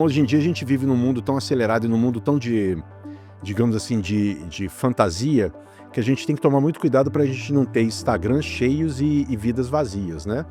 Hoje em dia a gente vive num mundo tão acelerado e num mundo tão digamos assim, de fantasia, que a gente tem que tomar muito cuidado para a gente não ter Instagrams cheios e vidas vazias, né?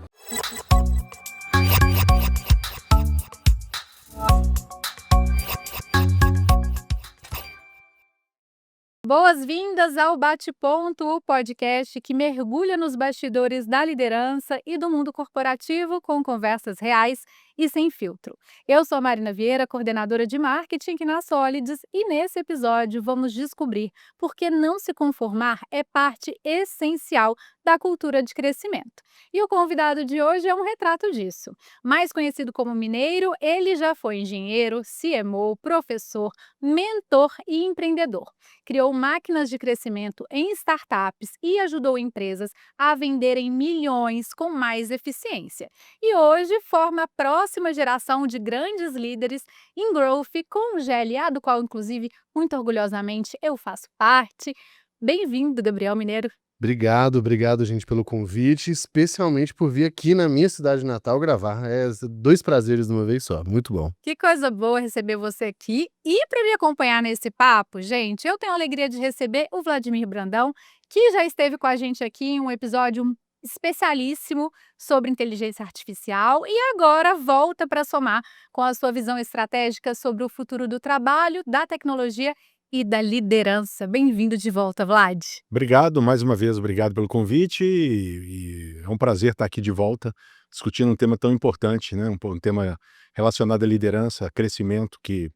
Boas-vindas ao Bate Ponto, o podcast que mergulha nos bastidores da liderança e do mundo corporativo com conversas reais e sem filtro. Eu sou a Marina Vieira, coordenadora de marketing aqui na Solids, e nesse episódio vamos descobrir por que não se conformar é parte essencial da cultura de crescimento. E o convidado de hoje é um retrato disso. Mais conhecido como mineiro, ele já foi engenheiro, CMO, professor, mentor e empreendedor. Criou máquinas de crescimento em startups e ajudou empresas a venderem milhões com mais eficiência. E hoje forma a próxima geração de grandes líderes em growth com o GLA, do qual, inclusive, muito orgulhosamente eu faço parte. Bem-vindo, Gabriel Mineiro. Obrigado, gente, pelo convite, especialmente por vir aqui na minha cidade natal gravar. É 2 prazeres de uma vez só, muito bom. Que coisa boa receber você aqui. E para me acompanhar nesse papo, gente, eu tenho a alegria de receber o Vladimir Brandão, que já esteve com a gente aqui em um episódio especialíssimo sobre inteligência artificial e agora volta para somar com a sua visão estratégica sobre o futuro do trabalho, da tecnologia e da liderança. Bem-vindo de volta, Vlad. Obrigado mais uma vez, obrigado pelo convite e é um prazer estar aqui de volta discutindo um tema tão importante, né? Um tema relacionado à liderança, a crescimento, que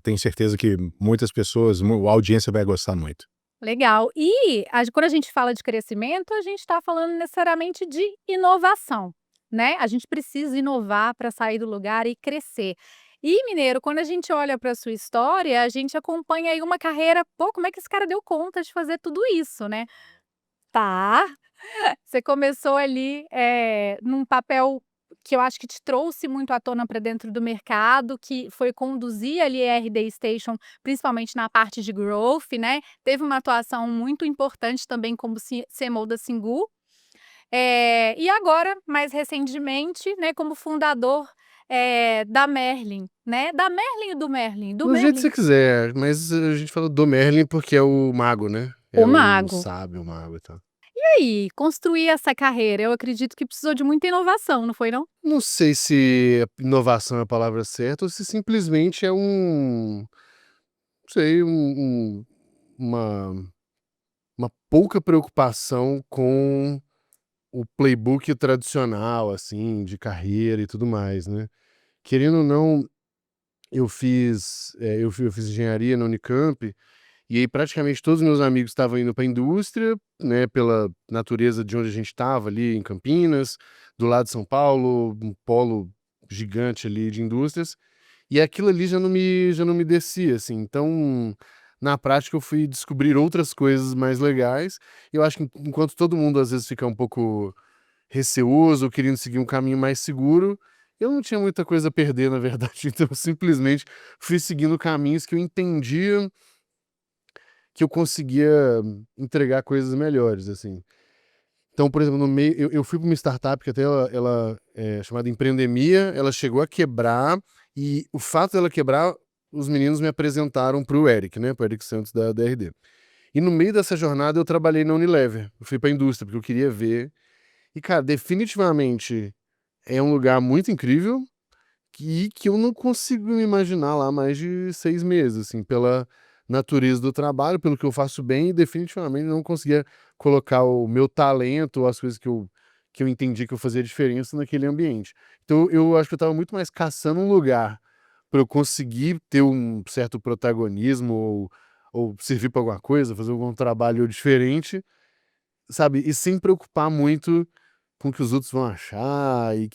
tenho certeza que muitas pessoas, a audiência vai gostar muito. Legal. E quando a gente fala de crescimento, a gente está falando necessariamente de inovação, né? A gente precisa inovar para sair do lugar e crescer. E, Mineiro, quando a gente olha para a sua história, a gente acompanha aí uma carreira. Pô, como é que esse cara deu conta de fazer tudo isso, né? Tá. Você começou ali num papel que eu acho que te trouxe muito à tona para dentro do mercado, que foi conduzir ali a RD Station, principalmente na parte de growth, né. Teve uma atuação muito importante também como CMO da Singu. E agora, mais recentemente, né, como fundador, da Merlin, né. Da Merlin e do Merlin? Do Do jeito que Merlin. você quiser, mas a gente fala do Merlin porque é o mago, né? O É o mago. sábio, o mago e tal. E aí, construir essa carreira, eu acredito que precisou de muita inovação, não foi não? Não sei se inovação é a palavra certa ou se simplesmente é não sei, uma uma pouca preocupação com o playbook tradicional, assim, de carreira e tudo mais, né? Querendo ou não, eu fiz engenharia na Unicamp, e aí praticamente todos os meus amigos estavam indo para a indústria, né, pela natureza de onde a gente estava ali em Campinas, do lado de São Paulo, um polo gigante ali de indústrias, e aquilo ali já não me descia, assim. Então, na prática eu fui descobrir outras coisas mais legais, e eu acho que enquanto todo mundo às vezes fica um pouco receoso, querendo seguir um caminho mais seguro, eu não tinha muita coisa a perder, na verdade, então eu simplesmente fui seguindo caminhos que eu entendia que eu conseguia entregar coisas melhores, assim. Então, por exemplo, no meio eu fui para uma startup que até ela é chamada Empreendemia, ela chegou a quebrar, e o fato dela quebrar, os meninos me apresentaram para o Eric, né, para o Eric Santos da RD. E no meio dessa jornada eu trabalhei na Unilever, eu fui para a indústria, porque eu queria ver. E cara, definitivamente é um lugar muito incrível, que eu não consigo me imaginar lá mais de 6 meses, assim, pela natureza do trabalho, pelo que eu faço bem, e definitivamente não conseguia colocar o meu talento ou as coisas que eu entendi que eu fazia diferença naquele ambiente. Então eu acho que eu estava muito mais caçando um lugar para eu conseguir ter um certo protagonismo ou servir para alguma coisa, fazer algum trabalho diferente, sabe, e sem preocupar muito com o que os outros vão achar e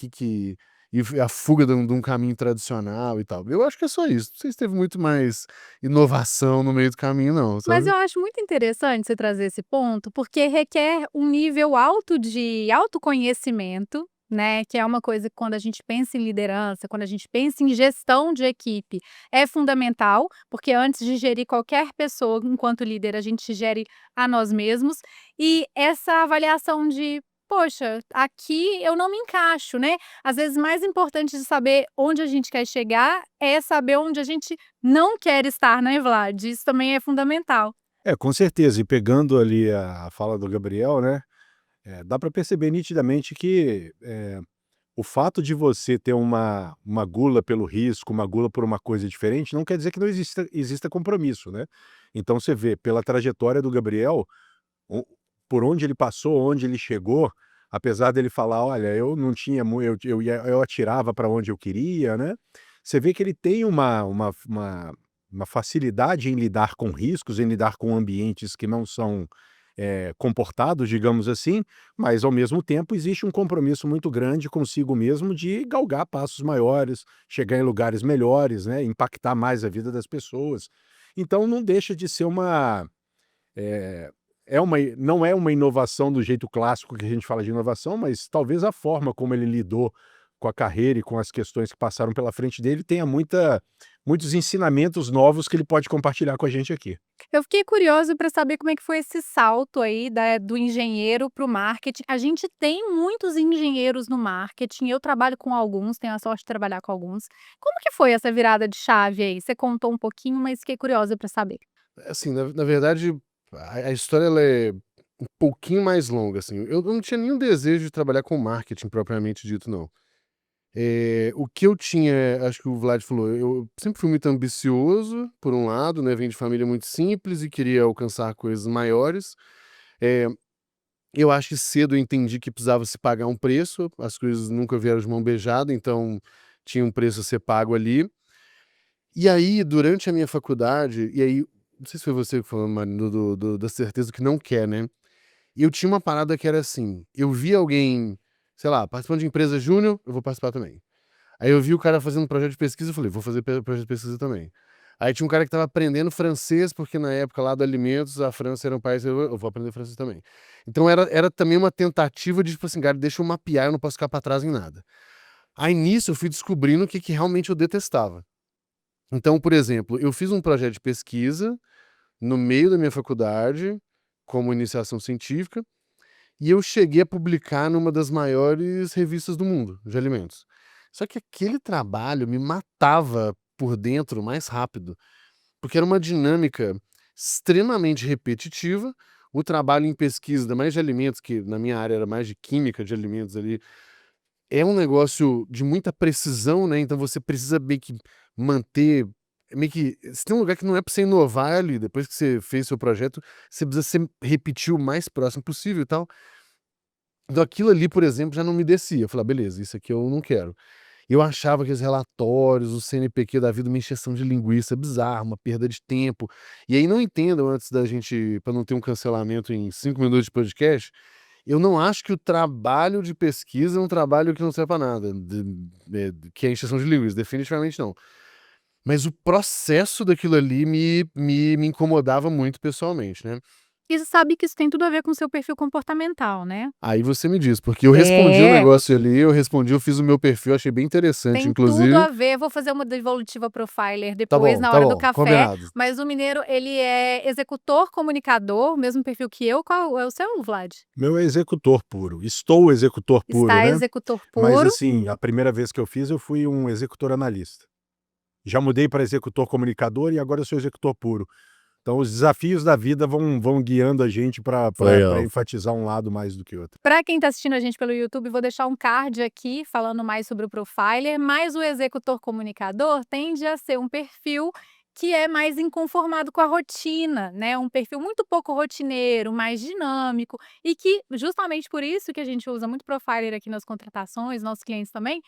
a fuga de um caminho tradicional e tal. Eu acho que é só isso. Não sei se teve muito mais inovação no meio do caminho não, Mas sabe. eu acho muito interessante você trazer esse ponto, porque requer um nível alto de autoconhecimento, né, que é uma coisa que quando a gente pensa em liderança, quando a gente pensa em gestão de equipe, é fundamental, porque antes de gerir qualquer pessoa enquanto líder, a gente gere a nós mesmos. E essa avaliação de poxa, aqui eu não me encaixo, né. Às vezes mais importante de saber onde a gente quer chegar, é saber onde a gente não quer estar, né, Vlad? Isso também é fundamental. Com certeza, e pegando ali a fala do Gabriel, né, dá para perceber nitidamente que, o fato de você ter uma gula pelo risco, uma gula por uma coisa diferente, não quer dizer que não exista compromisso, né. Então você vê, pela trajetória do Gabriel, o por onde ele passou, onde ele chegou, apesar dele falar: "Olha, eu não tinha mui eu atirava para onde eu queria", né, você vê que ele tem uma facilidade em lidar com riscos, em lidar com ambientes que não são, comportados, digamos assim, mas ao mesmo tempo existe um compromisso muito grande consigo mesmo de galgar passos maiores, chegar em lugares melhores, né, impactar mais a vida das pessoas. Então não deixa de ser eh, não é uma inovação do jeito clássico que a gente fala de inovação, mas talvez a forma como ele lidou com a carreira e com as questões que passaram pela frente dele tenha muitos ensinamentos novos que ele pode compartilhar com a gente aqui. Eu fiquei curiosa para saber como é que foi esse salto aí do engenheiro para o marketing. A gente tem muitos engenheiros no marketing, eu trabalho com alguns, tenho a sorte de trabalhar com alguns. Como que foi essa virada de chave aí? Você contou um pouquinho, mas fiquei curiosa para saber. Assim, na verdade, a história ela é um pouquinho mais longa, assim. Eu não tinha nenhum desejo de trabalhar com marketing propriamente dito, não. O que eu tinha, acho que o Vlad falou, eu sempre fui muito ambicioso, por um lado, né, venho de família muito simples e queria alcançar coisas maiores. Eh, eu acho que cedo eu entendi que precisava se pagar um preço, as coisas nunca vieram de mão beijada, então tinha um preço a ser pago ali. E aí, durante a minha faculdade, e aí, não sei se foi você que falou, Mari, da certeza que não quer, né? E eu tinha uma parada que era assim: eu vi alguém, sei lá, participando de empresa júnior, eu vou participar também. Aí eu vi o cara fazendo um projeto de pesquisa, eu falei: "Vou fazer projeto de pesquisa também". Aí tinha um cara que estava aprendendo francês, porque na época lá do alimentos, a França era um país, eu vou aprender francês também. Então era também uma tentativa de, tipo assim: "Cara, deixa eu mapear, eu não posso ficar pra trás em nada". Aí nisso eu fui descobrindo o que que realmente eu detestava. Então, por exemplo, eu fiz um projeto de pesquisa no meio da minha faculdade, como iniciação científica, e eu cheguei a publicar numa das maiores revistas do mundo de alimentos. Só que aquele trabalho me matava por dentro mais rápido, porque era uma dinâmica extremamente repetitiva. O trabalho em pesquisa, ainda mais de alimentos, que na minha área era mais de química de alimentos ali, é um negócio de muita precisão, né? Então você precisa meio que manter. Meio que. Se tem um lugar que não é para você inovar ali, depois que você fez seu projeto, você precisa repetir o mais próximo possível e tal. Então aquilo ali, por exemplo, já não me descia. Eu falei: "Ah, beleza, isso aqui eu não quero". Eu achava que os relatórios, o CNPq da vida, uma encheção de linguiça bizarra, uma perda de tempo. E aí não entendam, antes da gente, para não ter um cancelamento em 5 minutos de podcast, eu não acho que o trabalho de pesquisa é um trabalho que não serve pra nada, que é encheção de linguiça, definitivamente não. Mas o processo daquilo ali me incomodava muito pessoalmente, né. E você sabe que isso tem tudo a ver com o seu perfil comportamental, né? Aí você me diz, porque eu respondi o É. negócio ali, eu fiz o meu perfil, achei bem interessante Tem tudo inclusive. a ver. Vou fazer uma devolutiva profiler depois, na Tá hora do bom, café, combinado. mas o mineiro, ele é executor comunicador, mesmo perfil que eu. Qual é o seu, Vlad? Meu é executor puro, estou executor puro, Está né, executor mas puro. assim, a primeira vez que eu fiz, eu fui um executor analista. Já mudei para executor comunicador e agora eu sou executor puro. Então os desafios da vida vão guiando a gente para Legal. enfatizar um lado mais do que outro. Para quem está assistindo a gente pelo YouTube, vou deixar um card aqui falando mais sobre o profiler, mas o executor comunicador tende a ser um perfil que é mais inconformado com a rotina, né? Um perfil muito pouco rotineiro, mais dinâmico e que justamente por isso que a gente usa muito profiler aqui nas contratações, nossos clientes também,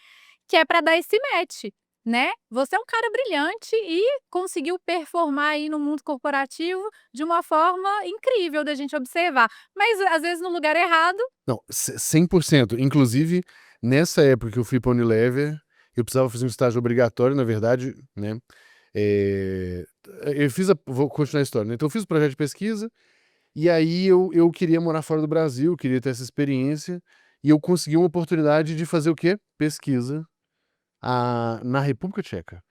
que é para dar esse match, né. Você é um cara brilhante e conseguiu performar aí no mundo corporativo de uma forma incrível da gente observar, mas às vezes no lugar errado. Não, 100%. Inclusive, nessa época que eu fui pra Unilever, eu precisava fazer um estágio obrigatório, na verdade, né, eh, eu fiz a vou continuar a história, né, então eu fiz o projeto de pesquisa, e aí eu queria morar fora do Brasil, queria ter essa experiência, e eu consegui uma oportunidade de fazer o quê? Pesquisa, na República Tcheca.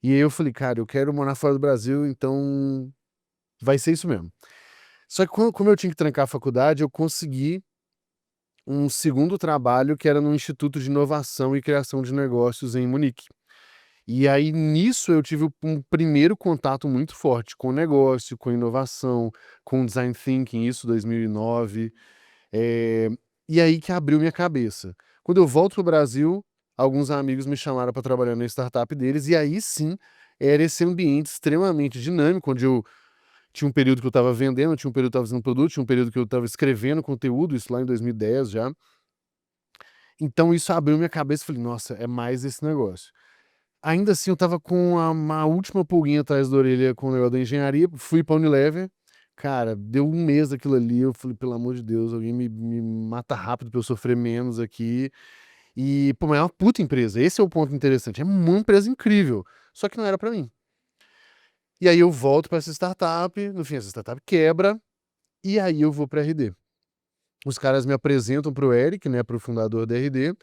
E aí eu falei: "Cara, eu quero morar fora do Brasil, então vai ser isso mesmo". Só que como eu tinha que trancar a faculdade, eu consegui um segundo trabalho que era no Instituto de Inovação e Criação de Negócios em Munique. E aí nisso eu tive um primeiro contato muito forte com negócio, com inovação, com design thinking, isso 2009. E aí que abriu minha cabeça. Quando eu volto pro Brasil, alguns amigos me chamaram para trabalhar na startup deles, e aí sim era esse ambiente extremamente dinâmico, onde eu tinha um período que eu estava vendendo, tinha um período que eu estava fazendo produto, tinha um período que eu estava escrevendo conteúdo, isso lá em 2010 já. Então isso abriu minha cabeça e falei, nossa, é mais esse negócio. Ainda assim, eu estava com uma última pulguinha atrás da orelha com o negócio da engenharia, fui pra Unilever, cara, deu um mês aquilo ali, eu falei, pelo amor de Deus, alguém me mata rápido pra eu sofrer menos aqui. E, pô, mas é uma puta empresa, esse é o ponto interessante, é uma empresa incrível, só que não era pra mim. E aí eu volto pra essa startup, no fim essa startup quebra, e aí eu vou pra RD. Os caras me apresentam pro Eric, né, pro fundador da RD,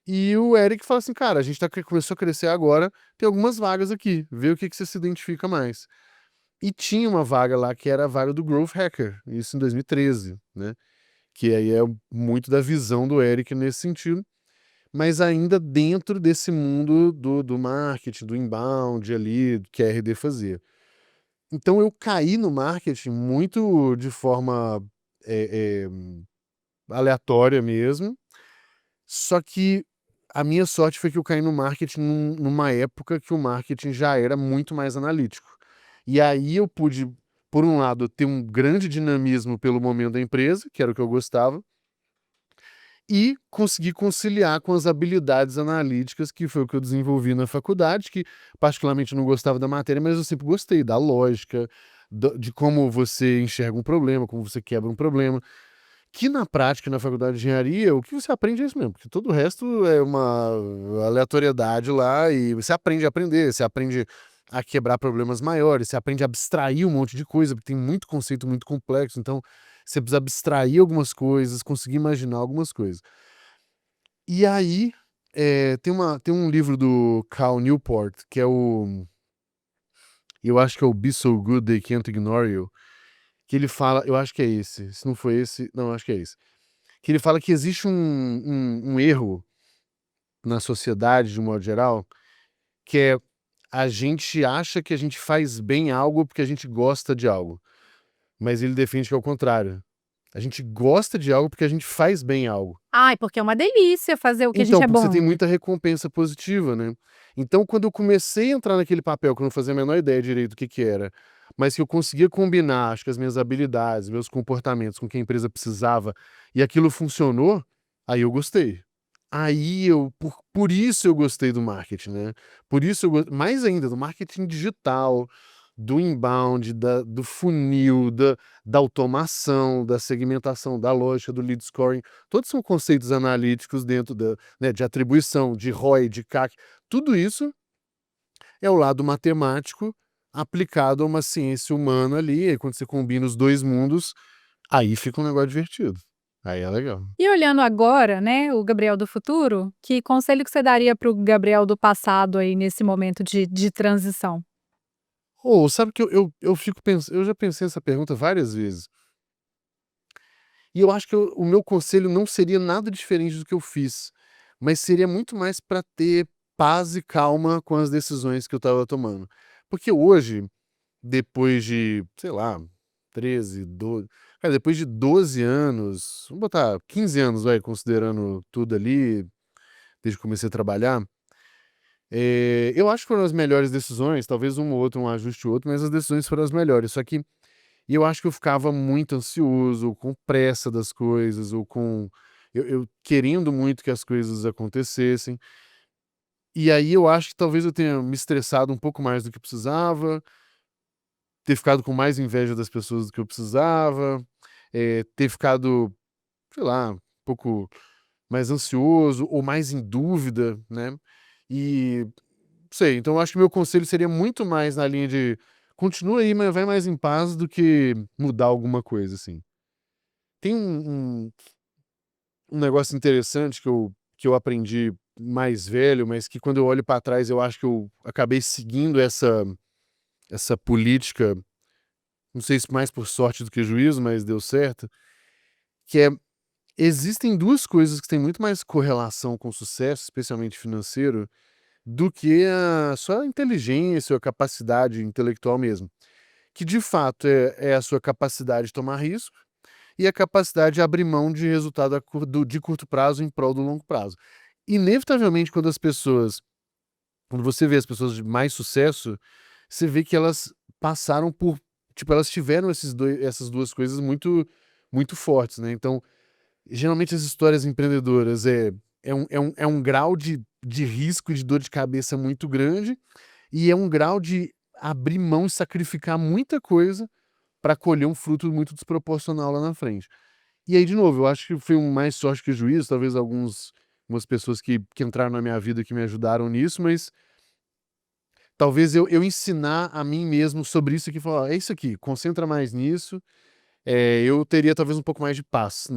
e o Eric fala assim, cara, a gente começou a crescer agora, tem algumas vagas aqui, vê o que você se identifica mais. E tinha uma vaga lá que era a vaga do Growth Hacker, isso em 2013, né? Que aí é muito da visão do Eric nesse sentido, mas ainda dentro desse mundo do marketing, do inbound ali, que a RD fazia. Então eu caí no marketing muito de forma aleatória mesmo, só que a minha sorte foi que eu caí no marketing numa época que o marketing já era muito mais analítico. E aí eu pude, por um lado, ter um grande dinamismo pelo momento da empresa, que era o que eu gostava, e conseguir conciliar com as habilidades analíticas, que foi o que eu desenvolvi na faculdade, que particularmente não gostava da matéria, mas eu sempre gostei da lógica, de como você enxerga um problema, como você quebra um problema. Que na prática, na faculdade de engenharia, o que você aprende é isso mesmo, porque todo o resto é uma aleatoriedade lá e você aprende a aprender, você aprende a quebrar problemas maiores, você aprende a abstrair um monte de coisa, porque tem muito conceito muito complexo, então você precisa abstrair algumas coisas, conseguir imaginar algumas coisas. E aí, tem um livro do Cal Newport, que é eu acho que é o Be So Good They Can't Ignore You, que ele fala, eu acho que é esse, se não foi esse, não, acho que é esse, que ele fala que existe um erro na sociedade, de um modo geral, que é a gente acha que a gente faz bem algo porque a gente gosta de algo, mas ele defende que é o contrário. A gente gosta de algo porque a gente faz bem algo. Ai, porque é uma delícia fazer o que a gente Então, é porque você tem bom. muita recompensa positiva, né? Então, quando eu comecei a entrar naquele papel, que eu não fazia a menor ideia direito do que era, mas que eu conseguia combinar, acho que as minhas habilidades, meus comportamentos com o que a empresa precisava, e aquilo funcionou, aí eu gostei. Por isso eu gostei do marketing, né? Por isso mais ainda, do marketing digital, do inbound, do funil, da automação, da segmentação, da lógica, do lead scoring. Todos são conceitos analíticos dentro né, de atribuição, de ROI, de CAC. Tudo isso é o lado matemático aplicado a uma ciência humana ali. E quando você combina os dois mundos, aí fica um negócio divertido. Aí é legal. E olhando agora, né, o Gabriel do futuro, que conselho que você daria para o Gabriel do passado aí nesse momento de transição? Ou sabe que eu fico pensando, eu já pensei essa pergunta várias vezes. E eu acho que o meu conselho não seria nada diferente do que eu fiz, mas seria muito mais para ter paz e calma com as decisões que eu estava tomando. Porque hoje, depois de, sei lá, 13, 12, cara, depois de 12 anos, vamos botar 15 anos, vai, considerando tudo ali, desde que comecei a trabalhar, eu acho que foram as melhores decisões, talvez um ou outro, um ajuste ou outro, mas as decisões foram as melhores. Só que e eu acho que eu ficava muito ansioso, ou com pressa das coisas, ou com eu querendo muito que as coisas acontecessem. E aí eu acho que talvez eu tenha me estressado um pouco mais do que precisava, ter ficado com mais inveja das pessoas do que eu precisava, ter ficado, sei lá, um pouco mais ansioso ou mais em dúvida, né? E não sei, então eu acho que meu conselho seria muito mais na linha de continua aí, mas vai mais em paz do que mudar alguma coisa, assim. Tem um negócio interessante que eu aprendi mais velho, mas que quando eu olho para trás eu acho que eu acabei seguindo essa política, não sei se mais por sorte do que juízo, mas deu certo, que é existem 2 coisas que têm muito mais correlação com o sucesso, especialmente financeiro, do que a sua inteligência ou a capacidade intelectual mesmo, que de fato é a sua capacidade de tomar risco e a capacidade de abrir mão de resultado de curto prazo em prol do longo prazo. Inevitavelmente, quando você vê as pessoas de mais sucesso, você vê que elas passaram por, tipo, elas tiveram essas 2 coisas muito fortes, né. Então, geralmente as histórias empreendedoras é um grau de risco e de dor de cabeça muito grande, e é um grau de abrir mão e sacrificar muita coisa para colher um fruto muito desproporcional lá na frente. E aí, de novo, eu acho que foi mais sorte que juízo, talvez algumas pessoas que entraram na minha vida que me ajudaram nisso, mas talvez eu ensinar a mim mesmo sobre isso aqui, falar: "Ó, é isso aqui, concentra mais nisso", eu teria talvez um pouco mais de paz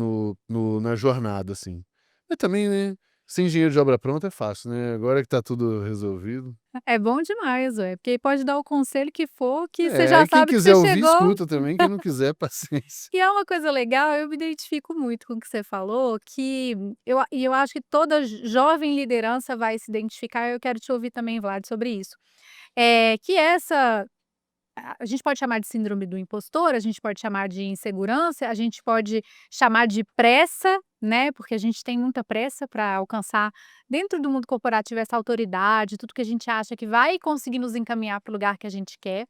na jornada, assim. Mas também, né, ser engenheiro de obra pronta é fácil, né, agora que tá tudo resolvido. É bom demais, ué, porque aí pode dar o conselho que for, que você É, já e quem sabe que quiser você ouvir, chegou. escuta também, quem não quiser, paciência. E é uma coisa legal, eu me identifico muito com o que você falou, que eu acho que toda jovem liderança vai se identificar, eu quero te ouvir também, Vlad, sobre isso. Que essa a gente pode chamar de síndrome do impostor, a gente pode chamar de insegurança, a gente pode chamar de pressa, né, porque a gente tem muita pressa para alcançar dentro do mundo corporativo essa autoridade, tudo que a gente acha que vai conseguir nos encaminhar para o lugar que a gente quer.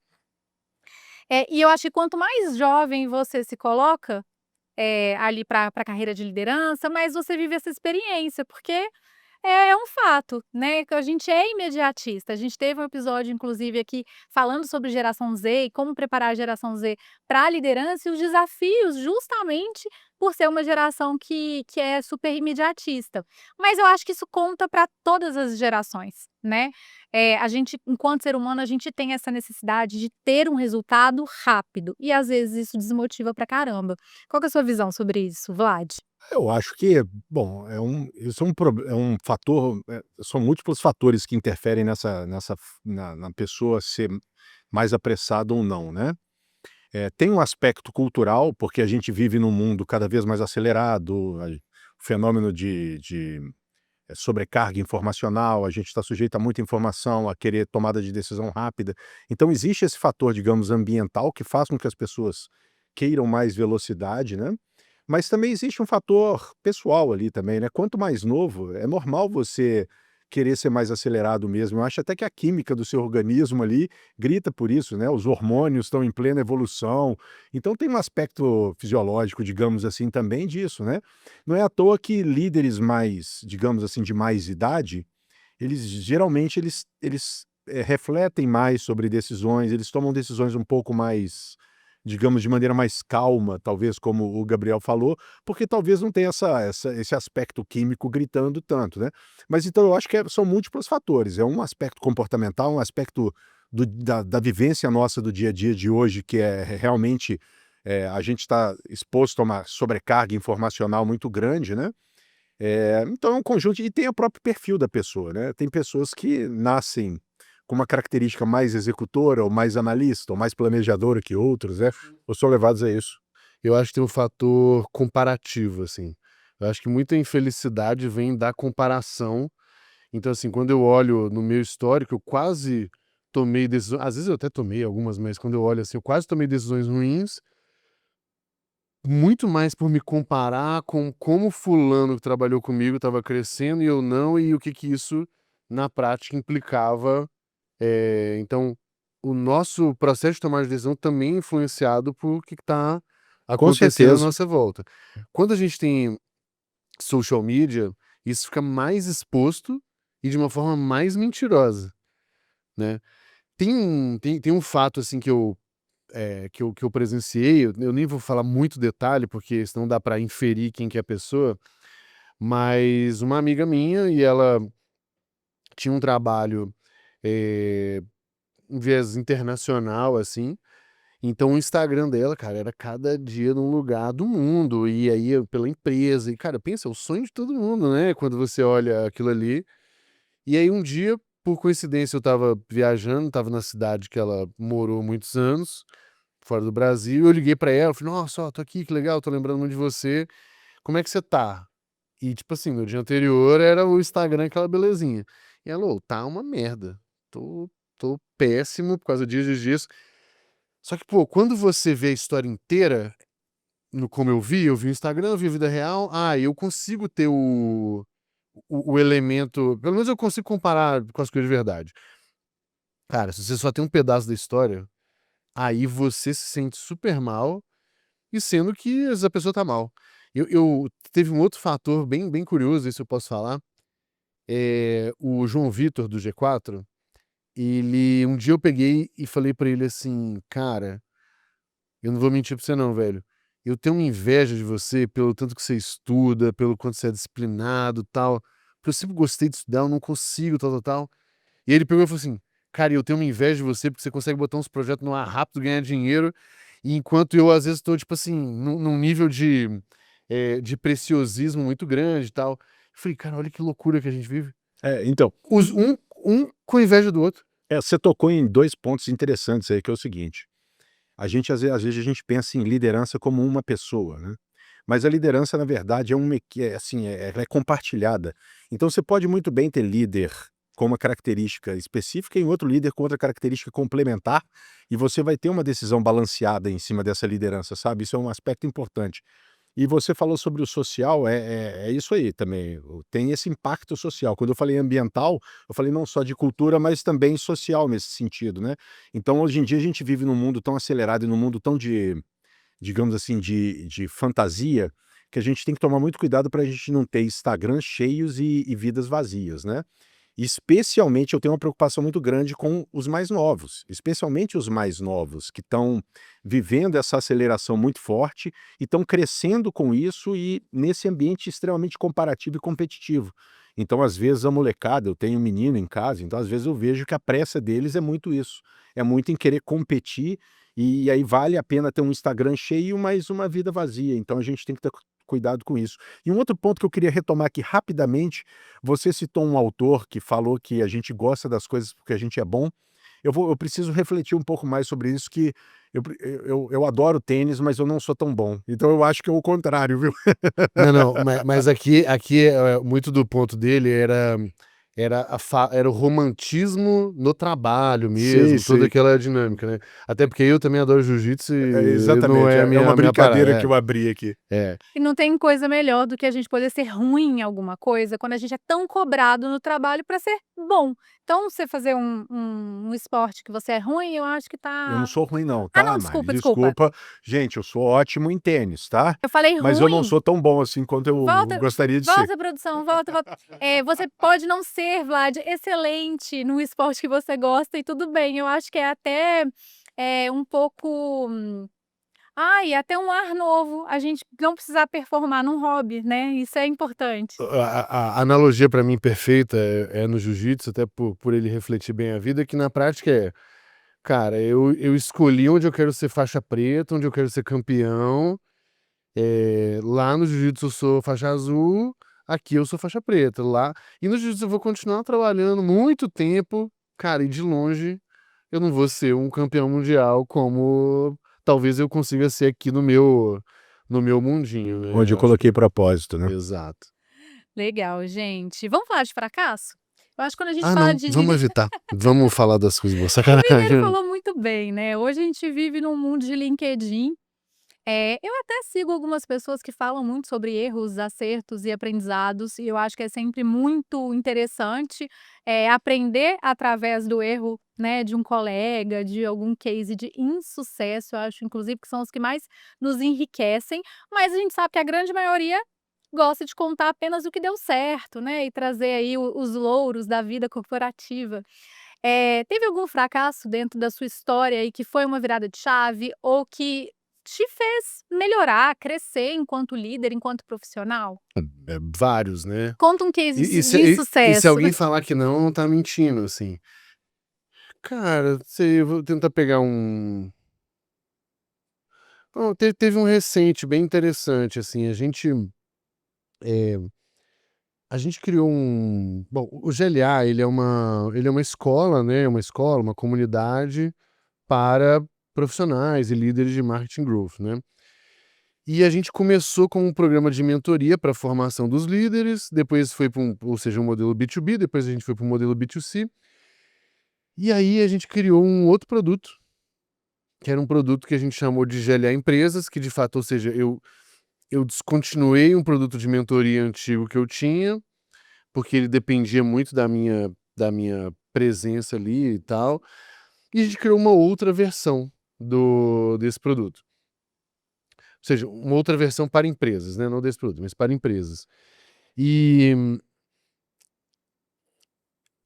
E eu acho que quanto mais jovem você se coloca, ali para a carreira de liderança, mais você vive essa experiência, porque é um fato, né, que a gente é imediatista. A gente teve um episódio, inclusive, aqui falando sobre geração Z e como preparar a geração Z para a liderança e os desafios, justamente por ser uma geração que é super imediatista. Mas eu acho que isso conta para todas as gerações, né. A gente, enquanto ser humano, a gente tem essa necessidade de ter um resultado rápido e, às vezes, isso desmotiva pra caramba. Qual que é a sua visão sobre isso, Vlad? Eu acho que, bom, isso é um fator, são múltiplos fatores que interferem nessa na pessoa ser mais apressada ou não, né. Tem um aspecto cultural, porque a gente vive num mundo cada vez mais acelerado, o fenômeno de sobrecarga informacional, a gente está sujeito a muita informação, a querer tomada de decisão rápida. Então existe esse fator, digamos, ambiental que faz com que as pessoas queiram mais velocidade, né, mas também existe um fator pessoal ali também, né, quanto mais novo, é normal você querer ser mais acelerado mesmo. Eu acho até que a química do seu organismo ali grita por isso, né, os hormônios estão em plena evolução, então tem um aspecto fisiológico, digamos assim, também disso, né. Não é à toa que líderes mais, digamos assim, de mais idade, eles geralmente refletem mais sobre decisões, eles tomam decisões um pouco mais, digamos, de maneira mais calma, talvez, como o Gabriel falou, porque talvez não tenha esse aspecto químico gritando tanto, né. Mas então eu acho que são múltiplos fatores, é um aspecto comportamental, um aspecto da vivência nossa do dia a dia de hoje, que é realmente, a gente está exposto a uma sobrecarga informacional muito grande, né. Então é um conjunto e tem o próprio perfil da pessoa, né. Tem pessoas que nascem com uma característica mais executora, ou mais analista, ou mais planejadora que outros, né, ou são levados a isso. Eu acho que tem um fator comparativo, assim. Eu acho que muita infelicidade vem da comparação. Então, assim, quando eu olho no meu histórico, eu quase tomei decisões, às vezes eu até tomei algumas, mas quando eu olho assim, eu quase tomei decisões ruins, muito mais por me comparar com como fulano que trabalhou comigo estava crescendo e eu não, e o que que isso na prática implicava. Então, o nosso processo de tomar de decisão também é influenciado por o que está Com acontecendo à certeza. nossa volta. Quando a gente tem social media, isso fica mais exposto e de uma forma mais mentirosa, né. Tem um fato, assim, que eu presenciei, eu nem vou falar muito detalhe, porque senão dá para inferir quem que é a pessoa, mas uma amiga minha e ela tinha um trabalho, eh, um viés internacional, assim, então o Instagram dela, cara, era cada dia num lugar do mundo, e aí pela empresa, e cara, pensa, é o sonho de todo mundo, né, quando você olha aquilo ali. E aí um dia, por coincidência, eu estava viajando, estava na cidade que ela morou muitos anos, fora do Brasil, eu liguei pra ela, falei: "Nossa, ó, tô aqui, que legal, tô lembrando muito de você". como é que você tá? E, tipo assim, no dia anterior era o Instagram aquela belezinha. E ela, ô, tá uma merda. Tô péssimo por causa disso. Só que, pô, quando você vê a história inteira, como eu vi o Instagram, eu vi a vida real, eu consigo ter o elemento, pelo menos eu consigo comparar com as coisas de verdade. Cara, se você só tem um pedaço da história, aí você se sente super mal, e sendo que essa pessoa tá mal. Teve um outro fator bem curioso, isso eu posso falar, o João Vitor do G4, um dia eu peguei e falei pra ele assim, cara, eu não vou mentir pra você não, velho. Eu tenho uma inveja de você pelo tanto que você estuda, pelo quanto você é disciplinado, tal. Porque eu sempre gostei de estudar, eu não consigo, tal. E ele pegou e falou assim: cara, eu tenho uma inveja de você porque você consegue botar uns projetos no ar rápido, ganhar dinheiro, e enquanto eu, às vezes, tô, tipo assim, num nível de preciosismo muito grande e tal. Eu falei, cara, olha que loucura que a gente vive. Então, Um com inveja do outro. você tocou em 2 pontos interessantes aí, que é o seguinte: a gente, às vezes, a gente pensa em liderança como uma pessoa, né? Mas a liderança, na verdade, assim, ela é compartilhada. Então você pode muito bem ter líder com uma característica específica e outro líder com outra característica complementar, e você vai ter uma decisão balanceada em cima dessa liderança, sabe? Isso é um aspecto importante. E você falou sobre o social, é isso aí também, tem esse impacto social. Quando eu falei ambiental, eu falei não só de cultura, mas também social nesse sentido, né. Então hoje em dia a gente vive num mundo tão acelerado e num mundo tão digamos assim, de fantasia, que a gente tem que tomar muito cuidado para a gente não ter Instagrams cheios e vidas vazias, né. Especialmente eu tenho uma preocupação muito grande com os mais novos, especialmente os mais novos, que estão vivendo essa aceleração muito forte e estão crescendo com isso e nesse ambiente extremamente comparativo e competitivo. Então, às vezes, a molecada, eu tenho um menino em casa, então às vezes eu vejo que a pressa deles é muito isso, é muito em querer competir, e aí vale a pena ter um Instagram cheio, mas uma vida vazia, então a gente tem que ter cuidado com isso. E um outro ponto que eu queria retomar aqui rapidamente, você citou um autor que falou que a gente gosta das coisas porque a gente é bom. Eu preciso refletir um pouco mais sobre isso, que eu adoro tênis, mas eu não sou tão bom. Então eu acho que é o contrário, viu? Não, mas aqui muito do ponto dele era o romantismo no trabalho Sei, mesmo, toda sei. aquela dinâmica, né? Até porque eu também adoro jiu-jitsu e não Exatamente, é a é uma minha brincadeira parada. que eu abri aqui. É. E não tem coisa melhor do que a gente poder ser ruim em alguma coisa, quando a gente é tão cobrado no trabalho para ser bom. Então, você fazer um esporte que você é ruim, eu acho que Eu não tá. sou ruim não, Ah, tá, não, Mari? desculpa. Desculpa. Gente, eu sou ótimo em tênis, tá? Eu falei Mas eu não ruim. sou tão bom assim quanto eu Volta, gostaria de ser. volta, produção, volta. Você pode não ser, Vlad, excelente no esporte que você gosta e tudo bem. Eu acho que é até, um pouco, até um ar novo, a gente não precisar performar num hobby, né, isso é importante. A analogia para mim perfeita é no jiu-jitsu, até por ele refletir bem a vida, que na prática cara, eu escolhi onde eu quero ser faixa preta, onde eu quero ser campeão. Lá no jiu-jitsu eu sou faixa azul, aqui eu sou faixa preta. Lá e no jiu-jitsu eu vou continuar trabalhando muito tempo, cara, e de longe eu não vou ser um campeão mundial como talvez eu consiga ser aqui no meu mundinho, Onde né, eu acho que coloquei propósito, né? exato. Legal, gente. Vamos falar de fracasso? Eu acho que quando a gente Ah fala não, de vamos líder. evitar. Vamos falar das coisas boas, O Mineiro sacanagem. falou muito bem, né, hoje a gente vive num mundo de LinkedIn. Eu até sigo algumas pessoas que falam muito sobre erros, acertos e aprendizados, e eu acho que é sempre muito interessante, aprender através do erro, né, de um colega, de algum case de insucesso, eu acho inclusive que são os que mais nos enriquecem, mas a gente sabe que a grande maioria gosta de contar apenas o que deu certo, né, e trazer aí os louros da vida corporativa. Teve algum fracasso dentro da sua história e que foi uma virada de chave ou que te fez melhorar, crescer enquanto líder, enquanto profissional? Vários, né. Conta um case E e se de e se sucesso. alguém falar que não tá mentindo, assim. Cara, sei, eu vou tentar pegar teve um recente bem interessante, assim, eh, a gente criou o GLA ele é uma escola, né, uma comunidade para profissionais e líderes de marketing growth, né. E a gente começou com um programa de mentoria para a formação dos líderes, depois foi para ou seja, um modelo B2B, depois a gente foi para o modelo B2C. E aí a gente criou um outro produto, que era um produto que a gente chamou de GLA Empresas, que de fato, ou seja, eu descontinuei um produto de mentoria antigo que eu tinha, porque ele dependia muito da minha presença ali e tal, e a gente criou uma outra versão desse produto. Ou seja, uma outra versão para empresas, né? Não desse produto, mas para empresas. E,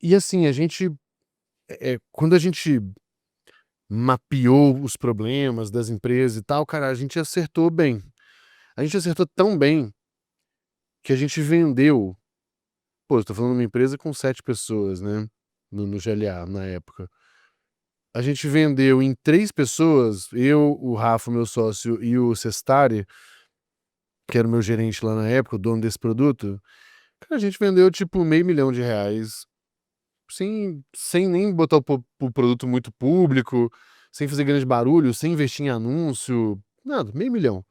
e assim, quando a gente mapeou os problemas das empresas e tal, cara, a gente acertou bem. A gente acertou tão bem que a gente vendeu. Pô, eu tô falando de uma empresa com 7 pessoas, né? No GLA, na época. A gente vendeu em 3 pessoas, eu, o Rafa, meu sócio, e o Sestari, que era o meu gerente lá na época, o dono desse produto. Cara, a gente vendeu tipo R$500.000, sem nem botar o produto muito público, sem fazer grande barulho, sem investir em anúncio, nada, 500.000.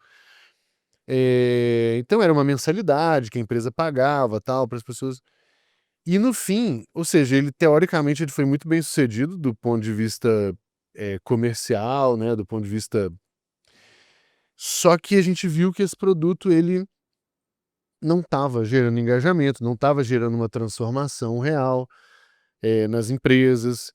Então era uma mensalidade que a empresa pagava, tal, para as pessoas. E no fim, ou seja, ele teoricamente ele foi muito bem sucedido do ponto de vista comercial, né, do ponto de vista. Só que a gente viu que esse produto ele não estava gerando engajamento, não estava gerando uma transformação real nas empresas,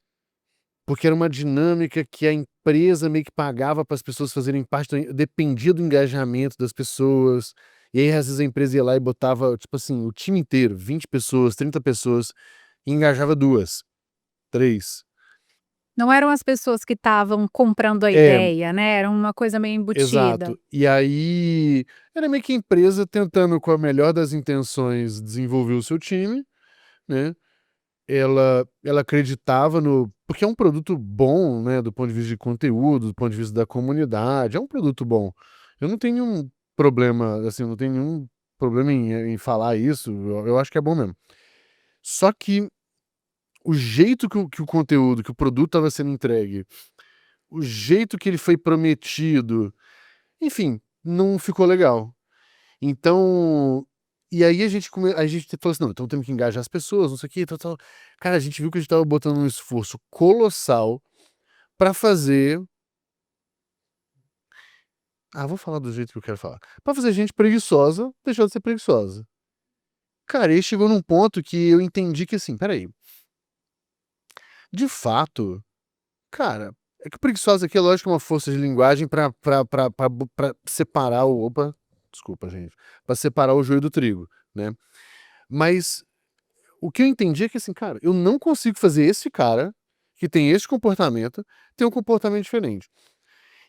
porque era uma dinâmica que a empresa meio que pagava para as pessoas fazerem parte, dependia do engajamento das pessoas. E aí, às vezes, a empresa ia lá e botava, tipo assim, o time inteiro, 20 pessoas, 30 pessoas, e engajava 2, 3. Não eram as pessoas que estavam comprando a É, ideia, né, era uma coisa meio embutida. exato. E aí, era meio que a empresa tentando, com a melhor das intenções, desenvolver o seu time, né? Ela acreditava no. Porque é um produto bom, né, do ponto de vista de conteúdo, do ponto de vista da comunidade, é um produto bom. Eu não tenho nenhum problema, assim, eu não tenho nenhum problema em falar isso, eu acho que é bom mesmo. Só que o jeito que o conteúdo, que o produto estava sendo entregue, o jeito que ele foi prometido, enfim, não ficou legal. Então, e aí a gente falou assim, não, então temos que engajar as pessoas, não sei o que, tal, tal. Cara, a gente viu que a gente tava botando um esforço colossal pra fazer. Vou falar do jeito que eu quero falar. Pra fazer gente preguiçosa deixar de ser preguiçosa. Cara, aí chegou num ponto que eu entendi que assim, peraí. De fato, cara, é que preguiçosa aqui é lógico uma força de linguagem pra separar o. Opa, desculpa, gente. Pra separar o joio do trigo, né? Mas o que eu entendi é que assim, cara, eu não consigo fazer esse cara que tem esse comportamento ter um comportamento diferente.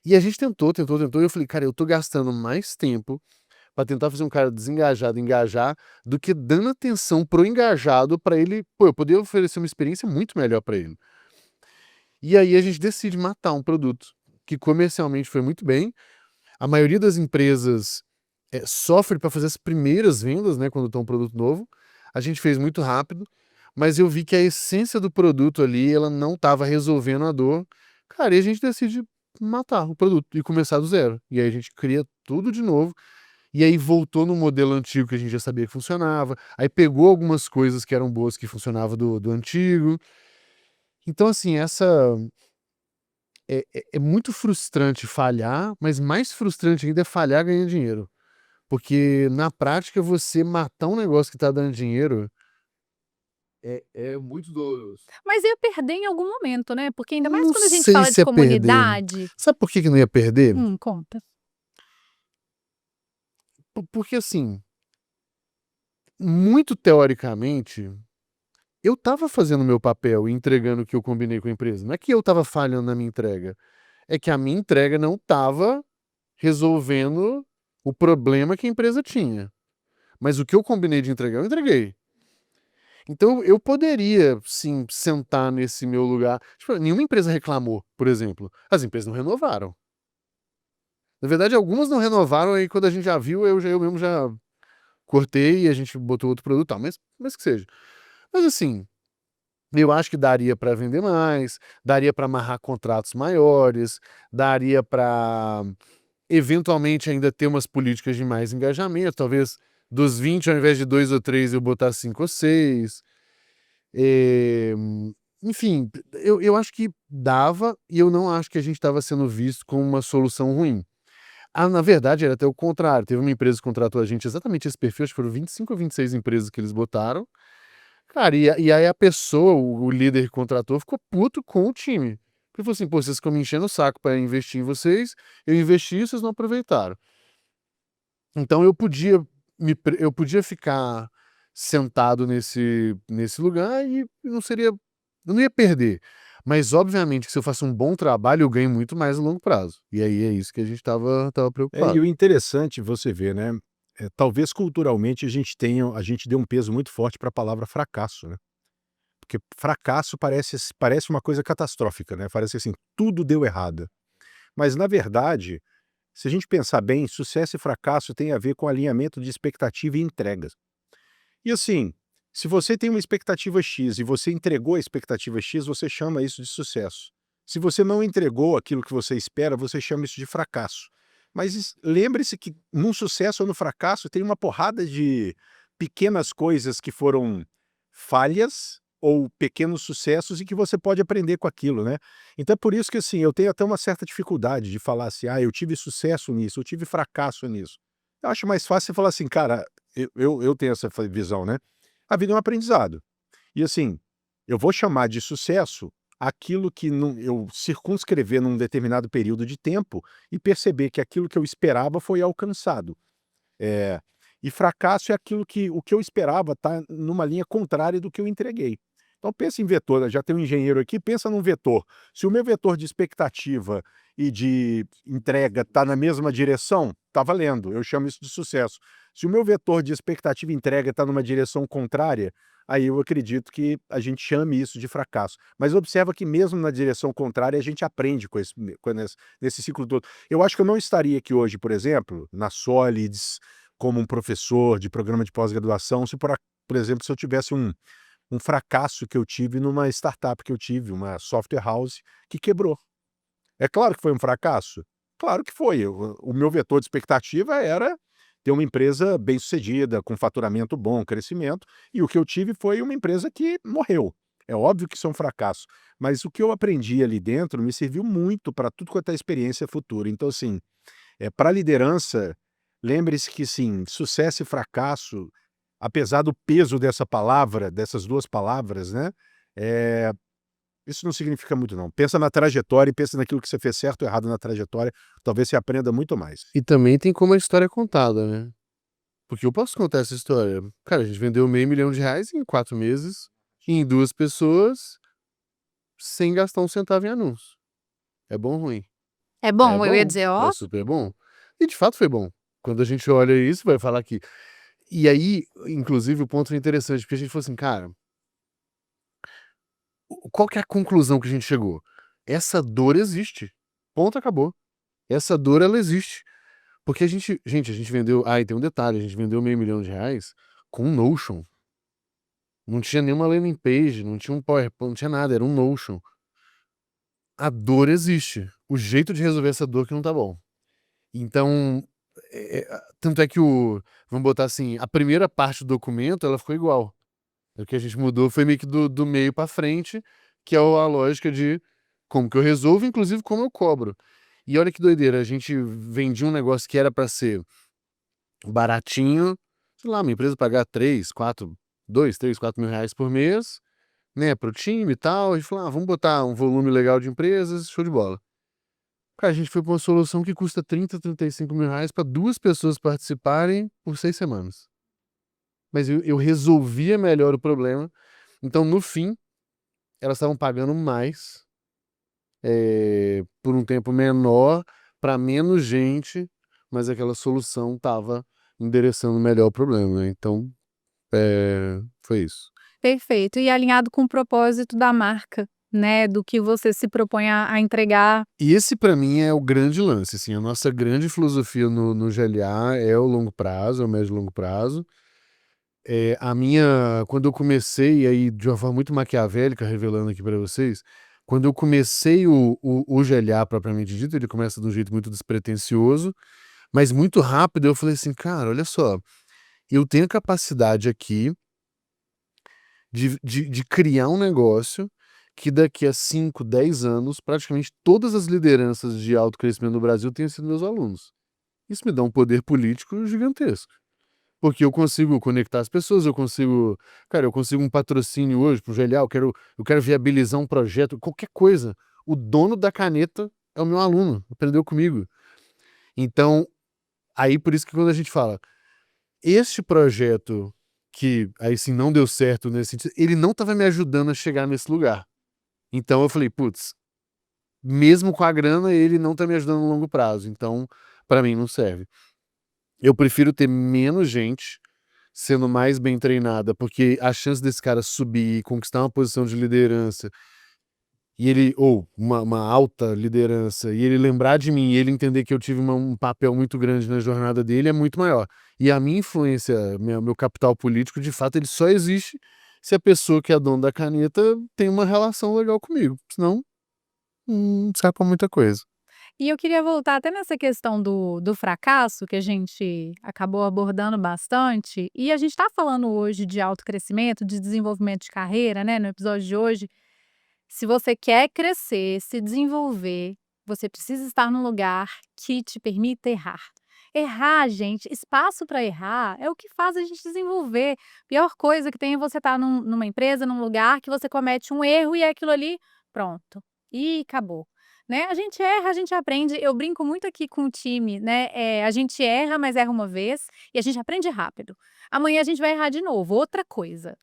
E a gente tentou, tentou, tentou, e eu falei, cara, eu tô gastando mais tempo pra tentar fazer um cara desengajado engajar do que dando atenção pro engajado pra ele, pô, eu poder oferecer uma experiência muito melhor pra ele. E aí a gente decide matar um produto que comercialmente foi muito bem. A maioria das empresas sofre para fazer as primeiras vendas, né, quando tem um produto novo. A gente fez muito rápido, mas eu vi que a essência do produto ali, ela não estava resolvendo a dor. Cara, e a gente decide matar o produto e começar do zero. E aí a gente cria tudo de novo. E aí voltou no modelo antigo que a gente já sabia que funcionava. Aí pegou algumas coisas que eram boas que funcionavam do antigo. Então, assim, é muito frustrante falhar, mas mais frustrante ainda é falhar ganhando dinheiro. Porque na prática você matar um negócio que tá dando dinheiro é muito doloroso. Mas ia perder em algum momento, né, porque ainda mais Não quando a gente sei fala se de ia perder. comunidade. Sabe por que que não ia perder? Conta. Porque assim, muito teoricamente, eu tava fazendo o meu papel e entregando o que eu combinei com a empresa. Não é que eu tava falhando na minha entrega. É que a minha entrega não tava resolvendo o problema que a empresa tinha. Mas o que eu combinei de entregar, eu entreguei. Então eu poderia, sim, sentar nesse meu lugar. Tipo, nenhuma empresa reclamou, por exemplo. As empresas não renovaram. Na verdade, algumas não renovaram, aí quando a gente já viu, eu mesmo já cortei e a gente botou outro produto e tal, mas que seja. Mas assim, eu acho que daria para vender mais, daria para amarrar contratos maiores, daria para eventualmente ainda ter umas políticas de mais engajamento, talvez dos 20, ao invés de 2 ou 3, eu botar 5 ou 6. Enfim, eu acho que dava, e eu não acho que a gente estava sendo visto como uma solução ruim. Na verdade, era até o contrário. Teve uma empresa que contratou a gente exatamente esse perfil, acho que foram 25 ou 26 empresas que eles botaram. Cara, e aí a pessoa, o líder que contratou, ficou puto com o time. Ele falou assim: pô, vocês ficam me enchendo o saco para investir em vocês, eu investi e vocês não aproveitaram. Então eu podia ficar sentado nesse lugar e não ia perder. Mas, obviamente, que se eu faço um bom trabalho, eu ganho muito mais a longo prazo. E aí é isso que a gente tava E preocupado. o interessante você ver, né, talvez culturalmente a gente dê um peso muito forte para a palavra fracasso, né. Porque fracasso parece uma coisa catastrófica, né, parece assim, tudo deu errado. Mas na verdade, se a gente pensar bem, sucesso e fracasso tem a ver com alinhamento de expectativa e entregas. E assim, se você tem uma expectativa X e você entregou a expectativa X, você chama isso de sucesso. Se você não entregou aquilo que você espera, você chama isso de fracasso. Mas lembre-se que num sucesso ou no fracasso tem uma porrada de pequenas coisas que foram falhas ou pequenos sucessos e que você pode aprender com aquilo, né? Então é por isso que assim, eu tenho até uma certa dificuldade de falar assim, eu tive sucesso nisso, eu tive fracasso nisso. Eu acho mais fácil você falar assim, cara, eu tenho essa visão, né. A vida é um aprendizado. E assim, eu vou chamar de sucesso aquilo que eu circunscrever num determinado período de tempo e perceber que aquilo que eu esperava foi alcançado. Eh, e fracasso é aquilo que o que eu esperava tá numa linha contrária do que eu entreguei. Então pensa em vetor, né, já tem um engenheiro aqui, pensa num vetor. Se o meu vetor de expectativa e de entrega está na mesma direção, está valendo, eu chamo isso de sucesso. Se o meu vetor de expectativa e entrega está numa direção contrária, aí eu acredito que a gente chame isso de fracasso. Mas observa que mesmo na direção contrária a gente aprende nesse ciclo todo. Eu acho que eu não estaria aqui hoje, por exemplo, na Solids, como um professor de programa de pós-graduação, se por exemplo, se eu tivesse um fracasso que eu tive numa startup que eu tive, uma software house, que quebrou. É claro que foi um fracasso? Claro que foi. O meu vetor de expectativa era ter uma empresa bem-sucedida, com faturamento bom, crescimento, e o que eu tive foi uma empresa que morreu. É óbvio que isso é um fracasso, mas o que eu aprendi ali dentro me serviu muito para tudo quanto é experiência futura. Então, assim, para liderança, lembre-se que sim, sucesso e fracasso, apesar do peso dessa palavra, dessas 2 palavras, né, eh, isso não significa muito não. Pensa na trajetória e pensa naquilo que você fez certo ou errado na trajetória, talvez você aprenda muito mais. E também tem como a história é contada, né? Porque eu posso contar essa história. Cara, a gente vendeu R$500.000 em 4 meses, em 2 pessoas, sem gastar um centavo em anúncio. É bom ou ruim? É É bom, eu ia bom, dizer: é "Ó, super bom. E de fato foi bom. Quando a gente olha isso, vai falar que e aí, inclusive, o ponto é interessante, porque a gente falou assim: "Cara, qual que é a conclusão que a gente chegou? Essa dor existe, ponto, acabou. Essa dor ela existe". Porque a gente vendeu e tem um detalhe, a gente vendeu R$500.000 com um Notion. Não tinha nenhuma landing page, não tinha um PowerPoint, não tinha nada, era um Notion. A dor existe, o jeito de resolver essa dor que não tá bom. Então, tanto é que vamos botar assim, a primeira parte do documento ela ficou igual. O que a gente mudou foi meio que do meio pra frente, que é a lógica de como que eu resolvo, inclusive como eu cobro. E olha que doideira, a gente vendia um negócio que era pra ser baratinho, sei lá, uma empresa pagar 3, 4, 2, 3, 4 mil reais por mês, né, pro time e tal. A gente falou: vamos botar um volume legal de empresas, show de bola. Cara, a gente foi pra uma solução que custa 30, 35 mil reais para 2 pessoas participarem por 6 semanas. Mas eu resolvia melhor o problema, então no fim, elas estavam pagando mais, por um tempo menor, para menos gente, mas aquela solução estava endereçando melhor o problema, né, então, foi isso. perfeito", e alinhado com o propósito da marca, né, do que você se propõe a entregar. E esse para mim é o grande lance, assim, a nossa grande filosofia no GLA é o longo prazo, é o médio e longo prazo. Quando eu comecei, aí de uma forma muito maquiavélica, revelando aqui para vocês, Quando eu comecei o GLA propriamente dito, ele começa de um jeito muito despretensioso, mas muito rápido eu falei assim, cara, olha só, eu tenho a capacidade aqui de criar um negócio que daqui a 5, 10 anos, praticamente todas as lideranças de alto crescimento no Brasil tenham sido meus alunos. Isso me dá um poder político gigantesco. Porque eu consigo conectar as pessoas, cara, eu consigo um patrocínio hoje pro GLA, eu quero viabilizar um projeto, qualquer coisa. O dono da caneta é o meu aluno, aprendeu comigo. Então, aí por isso que quando a gente fala, este projeto que aí sim não deu certo nesse sentido, ele não estava me ajudando a chegar nesse lugar. Então eu falei, putz, mesmo com a grana, ele não tá me ajudando no longo prazo. Então, para mim não serve. Eu prefiro ter menos gente sendo mais bem treinada, porque a chance desse cara subir e conquistar uma posição de liderança e ele ou uma alta liderança e ele lembrar de mim e ele entender que eu tive um papel muito grande na jornada dele é muito maior. E a minha influência, meu capital político, de fato, ele só existe se a pessoa que é dona da caneta tem uma relação legal comigo. Senão, não serve pra muita coisa. E eu queria voltar até nessa questão do fracasso, que a gente acabou abordando bastante, e a gente está falando hoje de autocrescimento, de desenvolvimento de carreira, né, no episódio de hoje. Se você quer crescer, se desenvolver, você precisa estar num lugar que te permita errar. Errar, gente, espaço para errar é o que faz a gente desenvolver. Pior coisa que tem é você estar numa empresa, num lugar que você comete um erro e é aquilo ali, pronto. E acabou. Né? A gente erra, a gente aprende. Eu brinco muito aqui com o time, né? A gente erra, mas erra uma vez e a gente aprende rápido. Amanhã a gente vai errar de novo, outra coisa.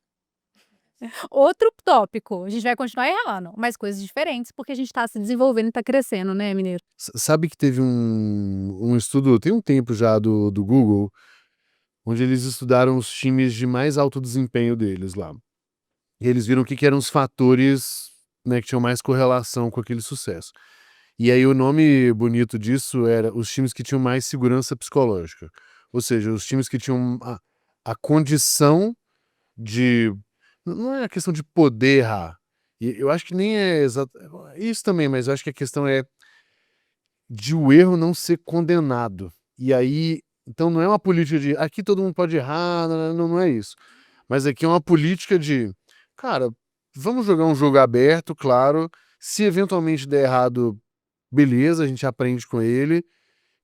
Outro tópico, a gente vai continuar errando, mas coisas diferentes, porque a gente está se desenvolvendo e está crescendo, né, mineiro? Sabe que teve um estudo, tem um tempo já, do Google, onde eles estudaram os times de mais alto desempenho deles lá. E eles viram o que eram os fatores, né, que tinham mais correlação com aquele sucesso. E aí o nome bonito disso era os times que tinham mais segurança psicológica. Ou seja, os times que tinham a condição de. Não é a questão de poder errar. E eu acho que nem é exato. Isso também, mas eu acho que a questão é de o erro não ser condenado. E aí. Então não é uma política de aqui todo mundo pode errar, não é isso. Mas aqui é uma política de, cara, vamos jogar um jogo aberto, claro. Se eventualmente der errado, beleza, a gente aprende com ele.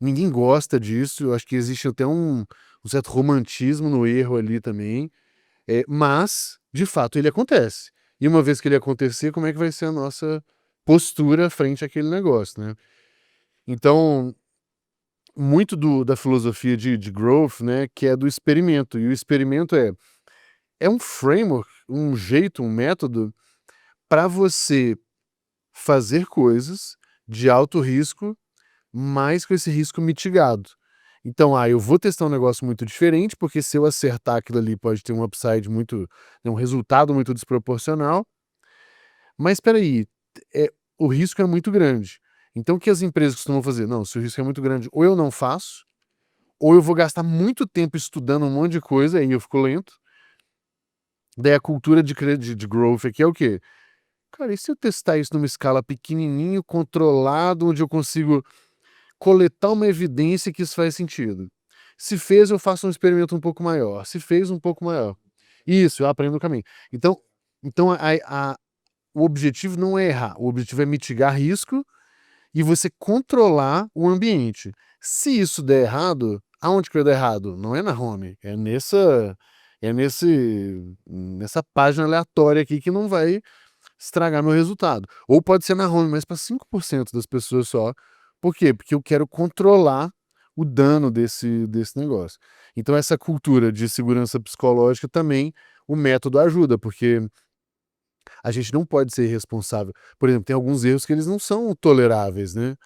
Ninguém gosta disso. Eu acho que existe até um certo romantismo no erro ali também. Mas, de fato, ele acontece. E uma vez que ele acontecer, como é que vai ser a nossa postura frente àquele negócio, né? Então, muito da filosofia de growth, né, que é do experimento. E o experimento é um framework, um jeito, um método para você fazer coisas de alto risco, mas com esse risco mitigado. Então, eu vou testar um negócio muito diferente, porque se eu acertar aquilo ali pode ter um upside muito, né, um resultado muito desproporcional. Mas espera aí, o risco é muito grande. Então, o que as empresas costumam fazer? Não, se o risco é muito grande, ou eu não faço, ou eu vou gastar muito tempo estudando um monte de coisa, aí eu fico lento. Daí a cultura de growth aqui é o quê? Cara, e se eu testar isso numa escala pequenininho, controlado, onde eu consigo coletar uma evidência que isso faz sentido? Se fez, eu faço um experimento um pouco maior. Se fez, um pouco maior. Isso, eu aprendo o caminho. Então o objetivo não é errar, o objetivo é mitigar risco e você controlar o ambiente. Se isso der errado, aonde que vai dar errado? Não é na home, nessa página aleatória aqui que não vai estragar meu resultado. Ou pode ser na home, mas para 5% das pessoas só. Por quê? Porque eu quero controlar o dano desse negócio. Então essa cultura de segurança psicológica também, o método ajuda, porque a gente não pode ser irresponsável. Por exemplo, tem alguns erros que eles não são toleráveis, né?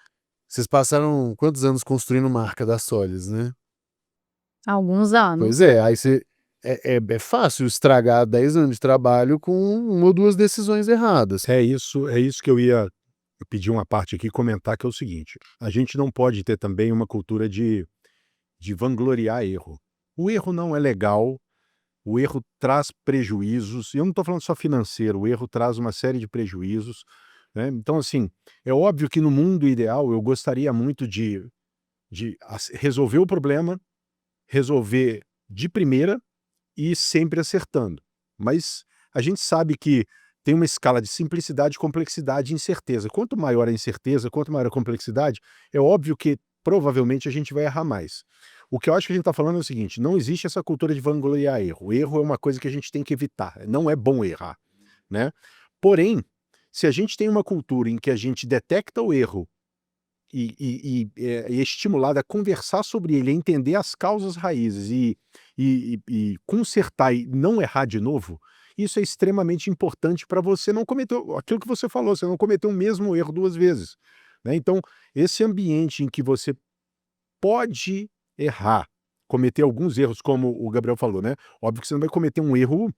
Vocês passaram quantos anos construindo marca da Solis, né? Alguns Pois anos. é, aí você. É fácil estragar 10 anos de trabalho com uma ou duas decisões erradas. É isso que eu ia pedir uma parte aqui, comentar, que é o seguinte: a gente não pode ter também uma cultura de vangloriar erro. O erro não é legal, o erro traz prejuízos, e eu não estou falando só financeiro, o erro traz uma série de prejuízos. né? Então, assim, é óbvio que no mundo ideal eu gostaria muito de resolver o problema, resolver de primeira e sempre acertando. Mas a gente sabe que tem uma escala de simplicidade, complexidade e incerteza. Quanto maior a incerteza, quanto maior a complexidade, é óbvio que provavelmente a gente vai errar mais. O que eu acho que a gente está falando é o seguinte: não existe essa cultura de vangloriar erro. O erro é uma coisa que a gente tem que evitar. Não é bom errar, né? Porém, se a gente tem uma cultura em que a gente detecta o erro é estimulado a conversar sobre ele, a entender as causas raízes e consertar e não errar de novo, isso é extremamente importante para você não cometer aquilo que você falou, você não cometer o mesmo erro 2 vezes, né. Então, esse ambiente em que você pode errar, cometer alguns erros, como o Gabriel falou, né, óbvio que você não vai cometer um erro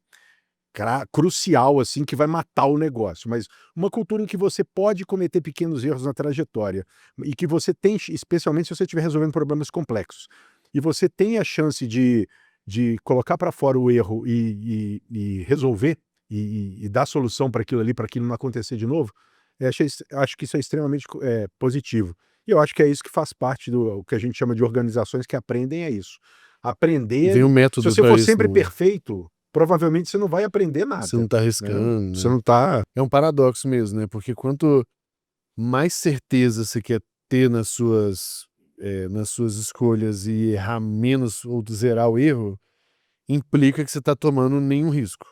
crucial, assim, que vai matar o negócio, mas uma cultura em que você pode cometer pequenos erros na trajetória e que você tem, especialmente se você estiver resolvendo problemas complexos, e você tem a chance de colocar para fora o erro e resolver e dar solução para aquilo não acontecer de novo, acho que isso é extremamente positivo. E eu acho que é isso que faz parte do o que a gente chama de organizações que aprendem, é isso. E Aprender. vem um Se método você para for isso, sempre né? perfeito, provavelmente você não vai aprender Você nada, não tá né. arriscando, Você né? não tá. É um paradoxo mesmo, né? Porque quanto mais certeza você quer ter nas suas escolhas e errar menos ou zerar o erro, implica que você tá tomando nenhum risco,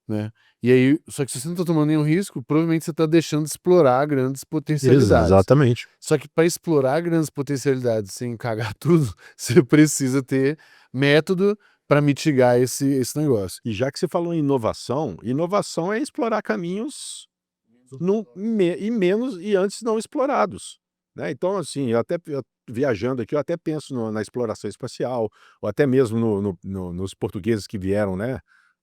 né? E aí, só que se você não tá tomando nenhum risco, provavelmente você tá deixando de explorar grandes potencialidades. Exatamente. Só que para explorar grandes potencialidades sem cagar tudo, você precisa ter método para mitigar esse negócio. E já que você falou em inovação, inovação é explorar caminhos menos e antes não explorados, né. Então, assim, viajando aqui, eu até penso na exploração espacial, ou até mesmo nos portugueses que vieram, né,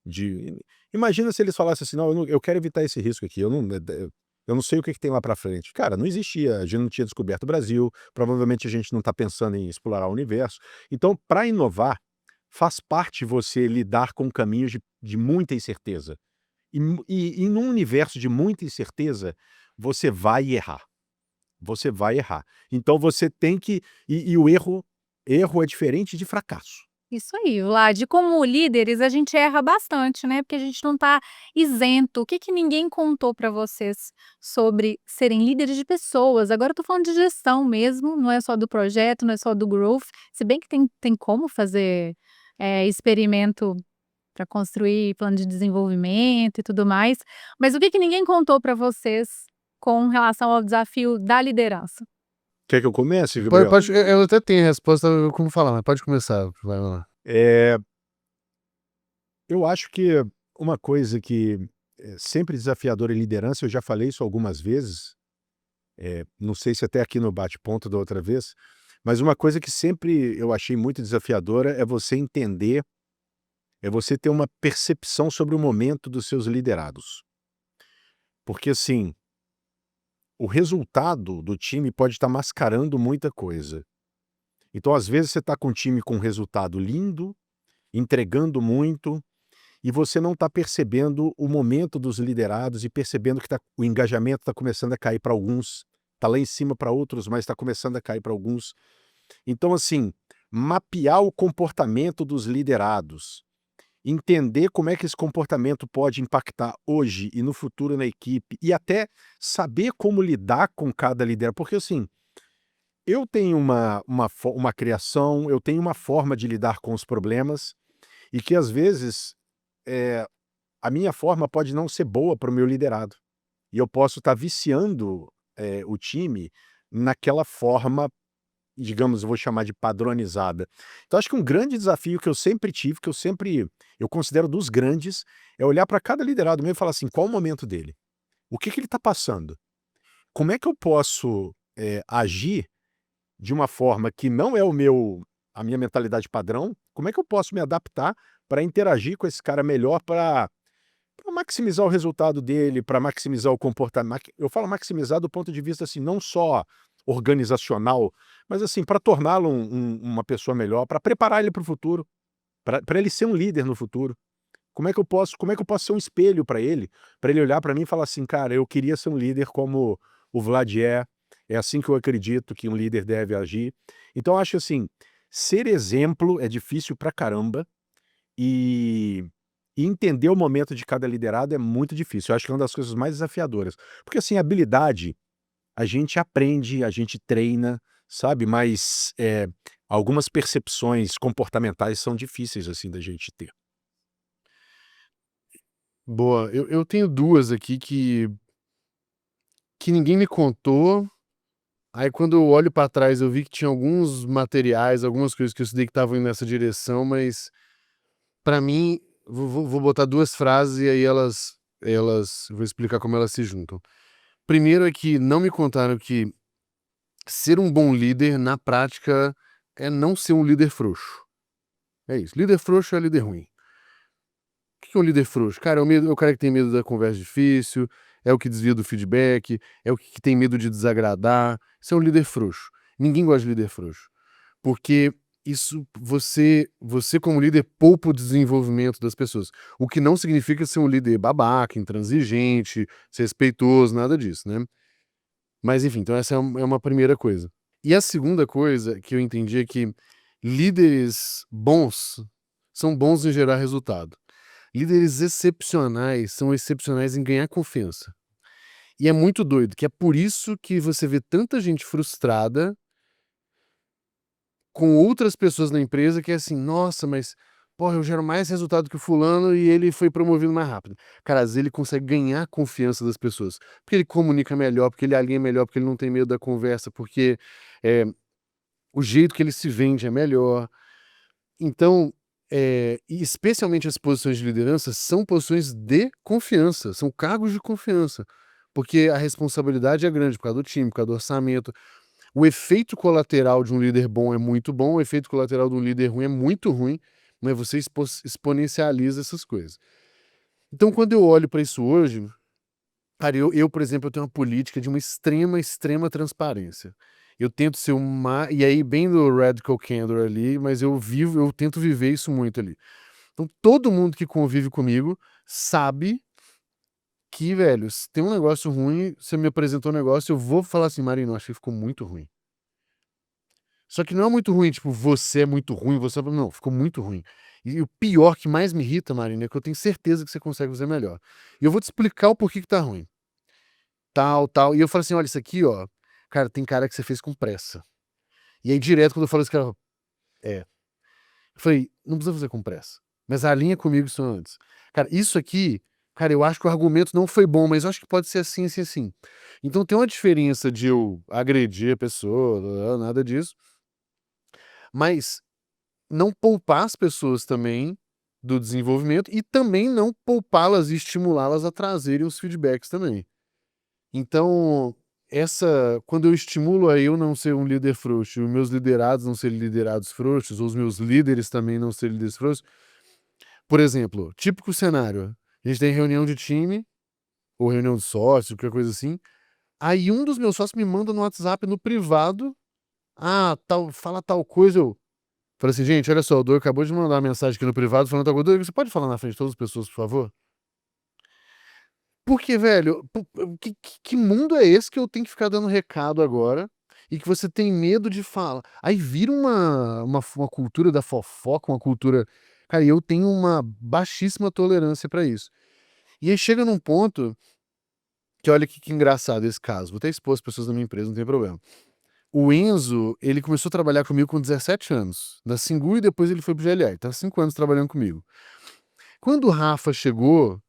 de imagina se eles falassem assim: "Não, eu quero evitar esse risco aqui, eu não sei o que que tem lá para frente". Cara, não existia, a gente não tinha descoberto o Brasil, provavelmente a gente não está pensando em explorar o universo. Então, para inovar, faz parte você lidar com caminhos de muita incerteza. E num universo de muita incerteza, você vai errar, você vai errar. Então você tem que e o erro é diferente de fracasso. Isso aí, Vlad. Como líderes, a gente erra bastante, né, porque a gente não está isento. O que que ninguém contou para vocês sobre serem líderes de pessoas? Agora eu tô falando de gestão mesmo, não é só do projeto, não é só do growth, se bem que tem como fazer, experimento para construir plano de desenvolvimento e tudo mais, mas o que que ninguém contou para vocês com relação ao desafio da liderança? Quer que eu comece, Pode, Gabriel? pode, eu até tenho a resposta como falar, mas pode começar, vai lá. Eh, eu acho que uma coisa que é sempre desafiadora em liderança, eu já falei isso algumas vezes, não sei se até aqui no bate-ponto da outra vez, mas uma coisa que sempre eu achei muito desafiadora é você entender, é você ter uma percepção sobre o momento dos seus liderados. Porque assim, o resultado do time pode estar mascarando muita coisa. Então, às vezes, você está com um time com um resultado lindo, entregando muito, e você não está percebendo o momento dos liderados e percebendo que o engajamento está começando a cair para alguns, está lá em cima para outros, mas está começando a cair para alguns. Então, assim, mapear o comportamento dos liderados, entender como é que esse comportamento pode impactar hoje e no futuro na equipe, e até saber como lidar com cada liderado. Porque, assim, eu tenho uma criação, eu tenho uma forma de lidar com os problemas, e que às vezes, eh, a minha forma pode não ser boa para o meu liderado. E eu posso estar viciando, o time naquela forma, digamos, eu vou chamar de padronizada. Então acho que um grande desafio que eu sempre tive, eu considero dos grandes, é olhar para cada liderado meu e falar assim: qual o momento dele? O que que ele está passando? Como é que eu posso, agir de uma forma que não é a minha mentalidade padrão? Como é que eu posso me adaptar para interagir com esse cara melhor, para maximizar o resultado dele, para maximizar o comportamento? Eu falo maximizar do ponto de vista, assim, não só organizacional, mas assim, para torná-lo uma pessoa melhor, para preparar ele para o futuro, para ele ser um líder no futuro. Como é que eu posso ser um espelho para ele olhar para mim e falar assim: "Cara, eu queria ser um líder como o Vlad é assim que eu acredito que um líder deve agir". Então eu acho assim, ser exemplo é difícil pra caramba, e entender o momento de cada liderado é muito difícil. Eu acho que é uma das coisas mais desafiadoras. Porque assim, habilidade, a gente aprende, a gente treina, sabe, mas, algumas percepções comportamentais são difíceis, assim, da gente ter. Boa, eu tenho duas aqui que ninguém me contou. Aí quando eu olho pra trás eu vi que tinha alguns materiais, algumas coisas que eu estudei que estavam indo nessa direção, mas pra mim, vou botar duas frases e aí elas vou explicar como elas se juntam. Primeiro é que não me contaram que ser um bom líder, na prática, é não ser um líder frouxo. É isso, líder frouxo é líder ruim. O que é um líder frouxo? Cara, é o cara que tem medo da conversa difícil, é o que desvia do feedback, é o que tem medo de desagradar. Isso é um líder frouxo. Ninguém gosta de líder frouxo. Porque isso, você como líder poupa o desenvolvimento das pessoas. O que não significa ser um líder babaca, intransigente, respeitoso, nada disso, né? Mas enfim, então essa é uma primeira coisa. E a segunda coisa que eu entendi é que líderes bons são bons em gerar resultado. Líderes excepcionais são excepcionais em ganhar confiança. E é muito doido, que é por isso que você vê tanta gente frustrada com outras pessoas na empresa que é assim: "Nossa, mas, porra, eu gero mais resultado que o fulano e ele foi promovido mais rápido". Cara, às vezes ele consegue ganhar a confiança das pessoas, porque ele comunica melhor, porque ele alinha melhor, porque ele não tem medo da conversa, porque, eh, o jeito que ele se vende é melhor. Então, e especialmente as posições de liderança são posições de confiança, são cargos de confiança, porque a responsabilidade é grande por causa do time, por causa do orçamento. O efeito colateral de um líder bom é muito bom, o efeito colateral de um líder ruim é muito ruim, mas você exponencializa essas coisas. Então, quando eu olho para isso hoje, cara, por exemplo, eu tenho uma política de uma extrema transparência. Eu tento ser uma e aí bem do radical candor ali, mas eu tento viver isso muito ali. Então todo mundo que convive comigo sabe que, velho, se tem um negócio ruim, você me apresentou um negócio, eu vou falar assim: "Marino, achei que ficou muito ruim". Só que não é muito ruim, tipo, você é muito ruim, você não, ficou muito ruim. E o pior que mais me irrita, Marino, é que eu tenho certeza que você consegue fazer melhor. E eu vou te explicar o porquê que tá ruim. Tal, tal. E eu falo assim: "Olha, isso aqui, ó, cara, tem cara que você fez com pressa". E aí direto quando eu falo isso, cara, é. Eu falei: "Não precisa fazer com pressa, mas alinha comigo isso antes". Cara, isso aqui, cara, eu acho que o argumento não foi bom, mas eu acho que pode ser assim, assim, assim. Então tem uma diferença de eu agredir a pessoa, nada disso, mas não poupar as pessoas também do desenvolvimento e também não poupá-las e estimulá-las a trazerem os feedbacks também. Então, quando eu estimulo a eu não ser um líder frouxo, e os meus liderados não serem liderados frouxos, ou os meus líderes também não serem líderes frouxos, por exemplo, típico cenário, a gente tem reunião de time, ou reunião de sócios, qualquer coisa assim, aí um dos meus sócios me manda no WhatsApp no privado, tal, fala tal coisa, eu falei assim: "Gente, olha só, o Doug acabou de mandar uma mensagem aqui no privado falando tal coisa, Doug, você pode falar na frente de todas as pessoas, por favor?" Porque, velho, que mundo é esse que eu tenho que ficar dando recado agora e que você tem medo de falar? Aí vira uma cultura da fofoca, uma cultura. Cara, eu tenho uma baixíssima tolerância pra isso. E aí chega num ponto que, olha que engraçado esse caso. Vou até expor as pessoas da minha empresa, não tem problema. O Enzo, ele começou a trabalhar comigo com 17 anos, na Singu, e depois ele foi pro GLR. Tá 5 anos trabalhando comigo. Quando o Rafa chegou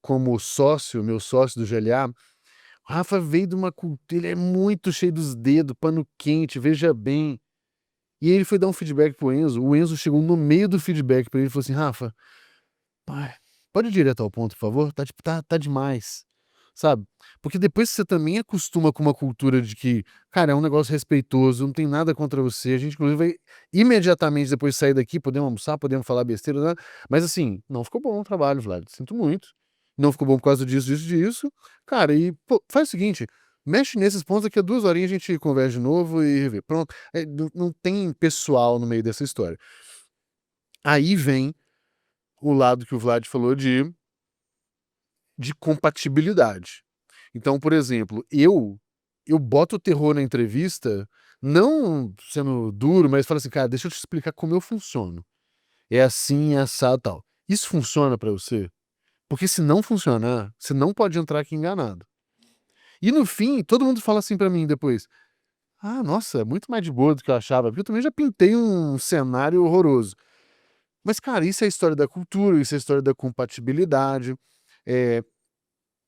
como sócio, meu sócio do GLA, o Rafa veio de uma cultura, ele é muito cheio dos dedos, pano quente, veja bem. E ele foi dar um feedback pro Enzo, o Enzo chegou no meio do feedback pra ele e falou assim: "Rafa, pai, pode ir direto ao ponto, por favor? Tá, tipo, tá demais", sabe? Porque depois que você também acostuma com uma cultura de que, cara, é um negócio respeitoso, não tem nada contra você, a gente inclusive vai imediatamente depois sair daqui, podemos almoçar, podemos falar besteira, né? Mas assim, não ficou bom o trabalho, Vlad, sinto muito. Não ficou bom por causa disso, disso, disso. Cara, e pô, faz o seguinte, mexe nesses pontos, daqui a 2 horinhas a gente conversa de novo e revê. Pronto. Não tem pessoal no meio dessa história. Aí vem o lado que o Vlad falou de compatibilidade. Então, por exemplo, eu boto o terror na entrevista, não sendo duro, mas falo assim, cara, deixa eu te explicar como eu funciono. É assim, é assado, tal. Isso funciona pra você? Porque se não funcionar, você não pode entrar aqui enganado. E no fim, todo mundo fala assim pra mim depois: "Ah, nossa, é muito mais de boa do que eu achava", porque eu também já pintei um cenário horroroso. Mas, cara, isso é a história da cultura, isso é a história da compatibilidade, eh,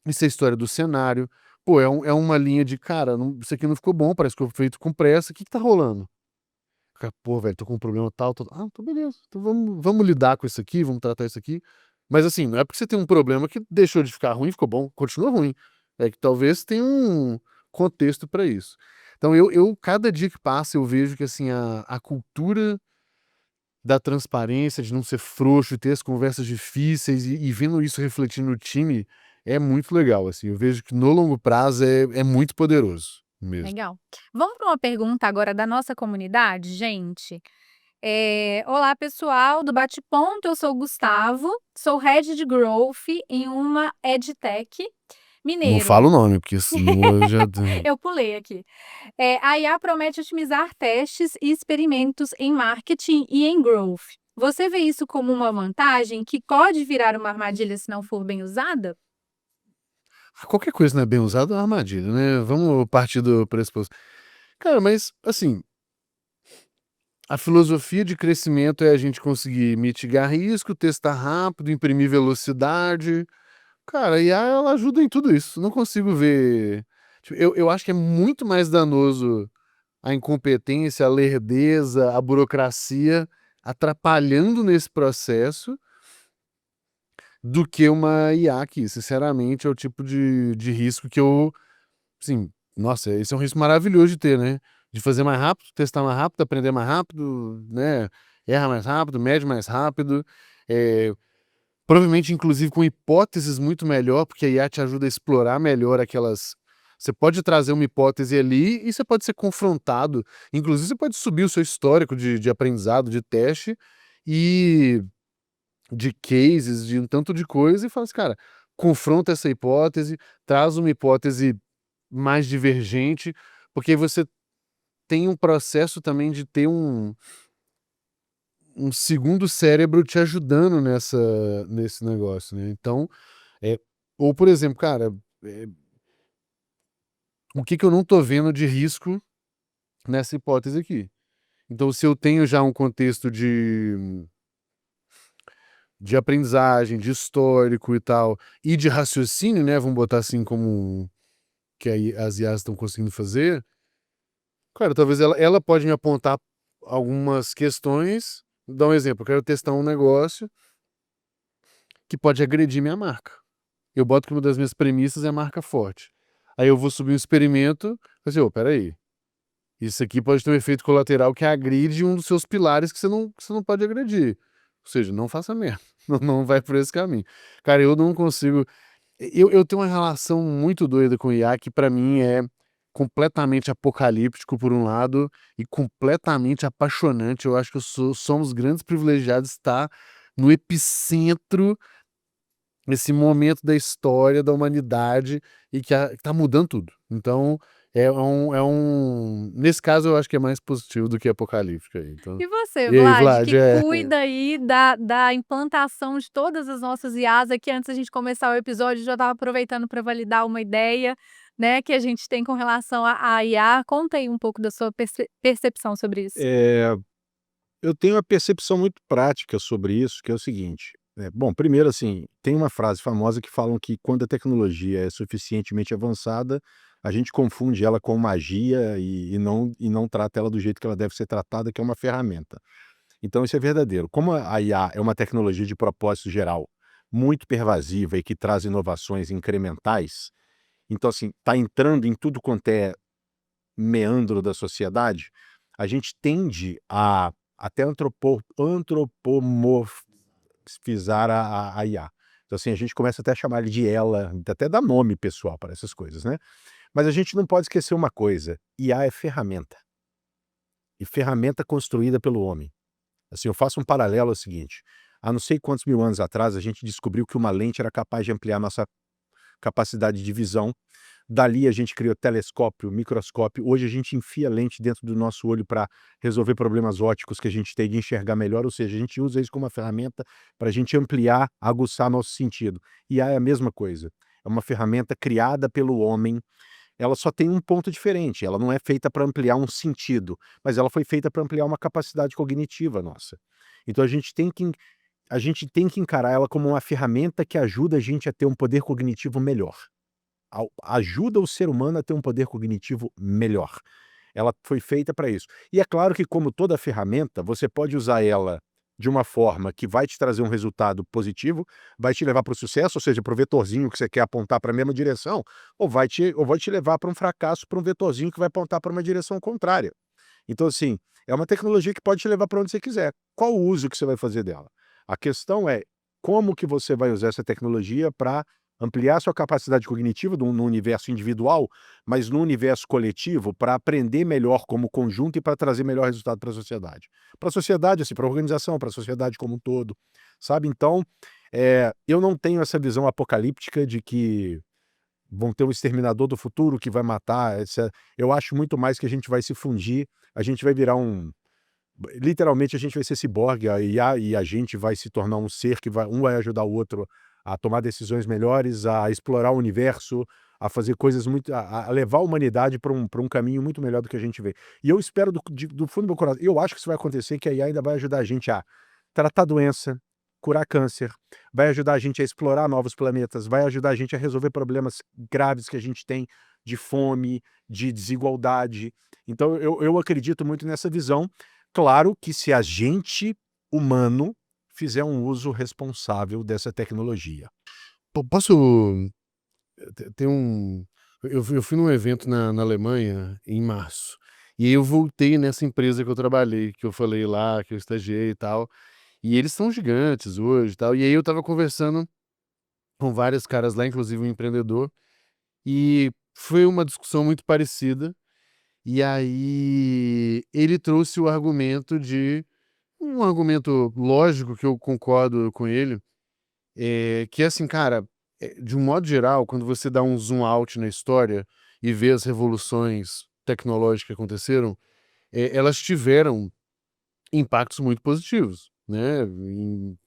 isso é a história do cenário. Pô, é uma linha de: "Cara, não, isso aqui não ficou bom, parece que foi feito com pressa, o que que tá rolando?". Cara: "Pô, velho, tô com um problema tal, tal". "Ah, então beleza, então vamos lidar com isso aqui, vamos tratar isso aqui". Mas assim, não é porque você tem um problema que deixou de ficar ruim, ficou bom, continua ruim. É que talvez tenha um contexto pra isso. Então eu cada dia que passa eu vejo que assim a cultura da transparência, de não ser frouxo, de ter as conversas difíceis e vendo isso refletindo no time, é muito legal, assim, eu vejo que no longo prazo é muito poderoso mesmo. Legal. Vamos para uma pergunta agora da nossa comunidade, gente. Olá, pessoal do Bate Ponto, eu sou o Gustavo, sou Head de Growth em uma EdTech Não mineiro. fala o nome, porque senão eu já Eu pulei aqui. A IA promete otimizar testes e experimentos em marketing e em growth. Você vê isso como uma vantagem que pode virar uma armadilha se não for bem usada? qualquer coisa não é bem usada é uma armadilha, né, vamos partir do pressuposto. Cara, mas, assim, a filosofia de crescimento é a gente conseguir mitigar risco, testar rápido, imprimir velocidade. Cara, a IA ela ajuda em tudo isso, não consigo ver tipo, eu acho que é muito mais danoso a incompetência, a lerdeza, a burocracia atrapalhando nesse processo, do que uma IA que, sinceramente, é o tipo de risco que eu, assim, nossa, esse é um risco maravilhoso de ter, né, de fazer mais rápido, testar mais rápido, aprender mais rápido, né, erra mais rápido, mede mais rápido, eh, provavelmente inclusive com hipóteses muito melhor, porque a IA te ajuda a explorar melhor aquelas você pode trazer uma hipótese ali e você pode ser confrontado, inclusive você pode subir o seu histórico de aprendizado, de teste e de cases, de um tanto de coisa e fala assim: "Cara, confronta essa hipótese, traz uma hipótese mais divergente", porque aí você tem um processo também de ter um segundo cérebro te ajudando nesse negócio, né. Então, é ou por exemplo, cara, eh, o que que eu não tô vendo de risco nessa hipótese aqui? Então se eu tenho já um contexto de aprendizagem, de histórico e tal, e de raciocínio, né, vamos botar assim como que aí as IAs estão conseguindo fazer, cara, talvez ela pode me apontar algumas questões, dar um exemplo, eu quero testar um negócio que pode agredir minha marca. Eu boto que uma das minhas premissas é marca forte. Aí eu vou subir um experimento, falo assim: "Ô, espera aí, isso aqui pode ter um efeito colateral que agride um dos seus pilares que você não pode agredir. Ou seja, não faça merda, não vai por esse caminho". Cara, eu não consigo eu tenho uma relação muito doida com IA que pra mim é completamente apocalíptico por um lado e completamente apaixonante. Eu acho que eu somos grandes privilegiados de estar no epicentro, nesse momento da história da humanidade e que tá mudando tudo. Então, nesse caso eu acho que é mais positivo do que apocalíptico aí, então. E você, E aí, Vlad, Vlad? que cuida aí da implantação de todas as nossas IAs aqui, antes da gente começar o episódio, já estava aproveitando para validar uma ideia, né, que a gente tem com relação à IA. Conta aí um pouco da sua percepção sobre isso. Eu tenho uma percepção muito prática sobre isso, que é o seguinte, bom, primeiro, assim, tem uma frase famosa que falam que quando a tecnologia é suficientemente avançada, a gente confunde ela com magia e não trata ela do jeito que ela deve ser tratada, que é uma ferramenta. Então isso é verdadeiro. Como a IA é uma tecnologia de propósito geral, muito pervasiva e que traz inovações incrementais, então, assim, está entrando em tudo quanto é meandro da sociedade, a gente tende a até antropomorfizar a IA. Então, assim, a gente começa até a chamar ele de ela, até dar nome pessoal para essas coisas, né. Mas a gente não pode esquecer uma coisa: IA é ferramenta, e ferramenta construída pelo homem. Assim, eu faço um paralelo, é o seguinte: há não sei quantos mil anos atrás, a gente descobriu que uma lente era capaz de ampliar nossa capacidade de visão. Dali a gente criou telescópio, microscópio. Hoje a gente enfia lente dentro do nosso olho para resolver problemas ópticos que a gente tem de enxergar melhor, ou seja, a gente usa isso como uma ferramenta para a gente ampliar, aguçar nosso sentido. E é a mesma coisa. É uma ferramenta criada pelo homem. Ela só tem um ponto diferente. Ela não é feita para ampliar um sentido, mas ela foi feita para ampliar uma capacidade cognitiva nossa. Então a gente tem que encarar ela como uma ferramenta que ajuda a gente a ter um poder cognitivo melhor. Ajuda o ser humano a ter um poder cognitivo melhor. Ela foi feita para isso. E é claro que, como toda ferramenta, você pode usar ela de uma forma que vai te trazer um resultado positivo, vai te levar para o sucesso, ou seja, para o vetorzinho que você quer apontar para a mesma direção, ou vai te levar para um fracasso, para um vetorzinho que vai apontar para uma direção contrária. Então, assim, é uma tecnologia que pode te levar para onde você quiser. Qual o uso que você vai fazer dela? A questão é como que você vai usar essa tecnologia para ampliar sua capacidade cognitiva no universo individual, mas no universo coletivo, para aprender melhor como conjunto e para trazer melhor resultado para a sociedade. Para a sociedade, assim, para a organização, para a sociedade como um todo, sabe? Então, eu não tenho essa visão apocalíptica de que vão ter um exterminador do futuro que vai matar, etc. Eu acho muito mais que a gente vai se fundir, a gente vai virar literalmente a gente vai ser ciborgue, e a gente vai se tornar um ser que um vai ajudar o outro a tomar decisões melhores, a explorar o universo, a fazer coisas muito, a levar a humanidade para um caminho muito melhor do que a gente vê. E eu espero do fundo do meu coração, eu acho que isso vai acontecer, que a IA ainda vai ajudar a gente a tratar doença, curar câncer, vai ajudar a gente a explorar novos planetas, vai ajudar a gente a resolver problemas graves que a gente tem de fome, de desigualdade. Então eu acredito muito nessa visão. Claro que se a gente, humano, fizer um uso responsável dessa tecnologia. Posso ter eu fui num evento na Alemanha em março, e aí eu voltei nessa empresa que eu trabalhei, que eu falei lá, que eu estagiei e tal, e eles são gigantes hoje e tal, e aí eu estava conversando com vários caras lá, inclusive um empreendedor, e foi uma discussão muito parecida, e aí ele trouxe o argumento um argumento lógico que eu concordo com ele, que é assim, cara, de um modo geral, quando você dá um zoom out na história e vê as revoluções tecnológicas que aconteceram, elas tiveram impactos muito positivos, né,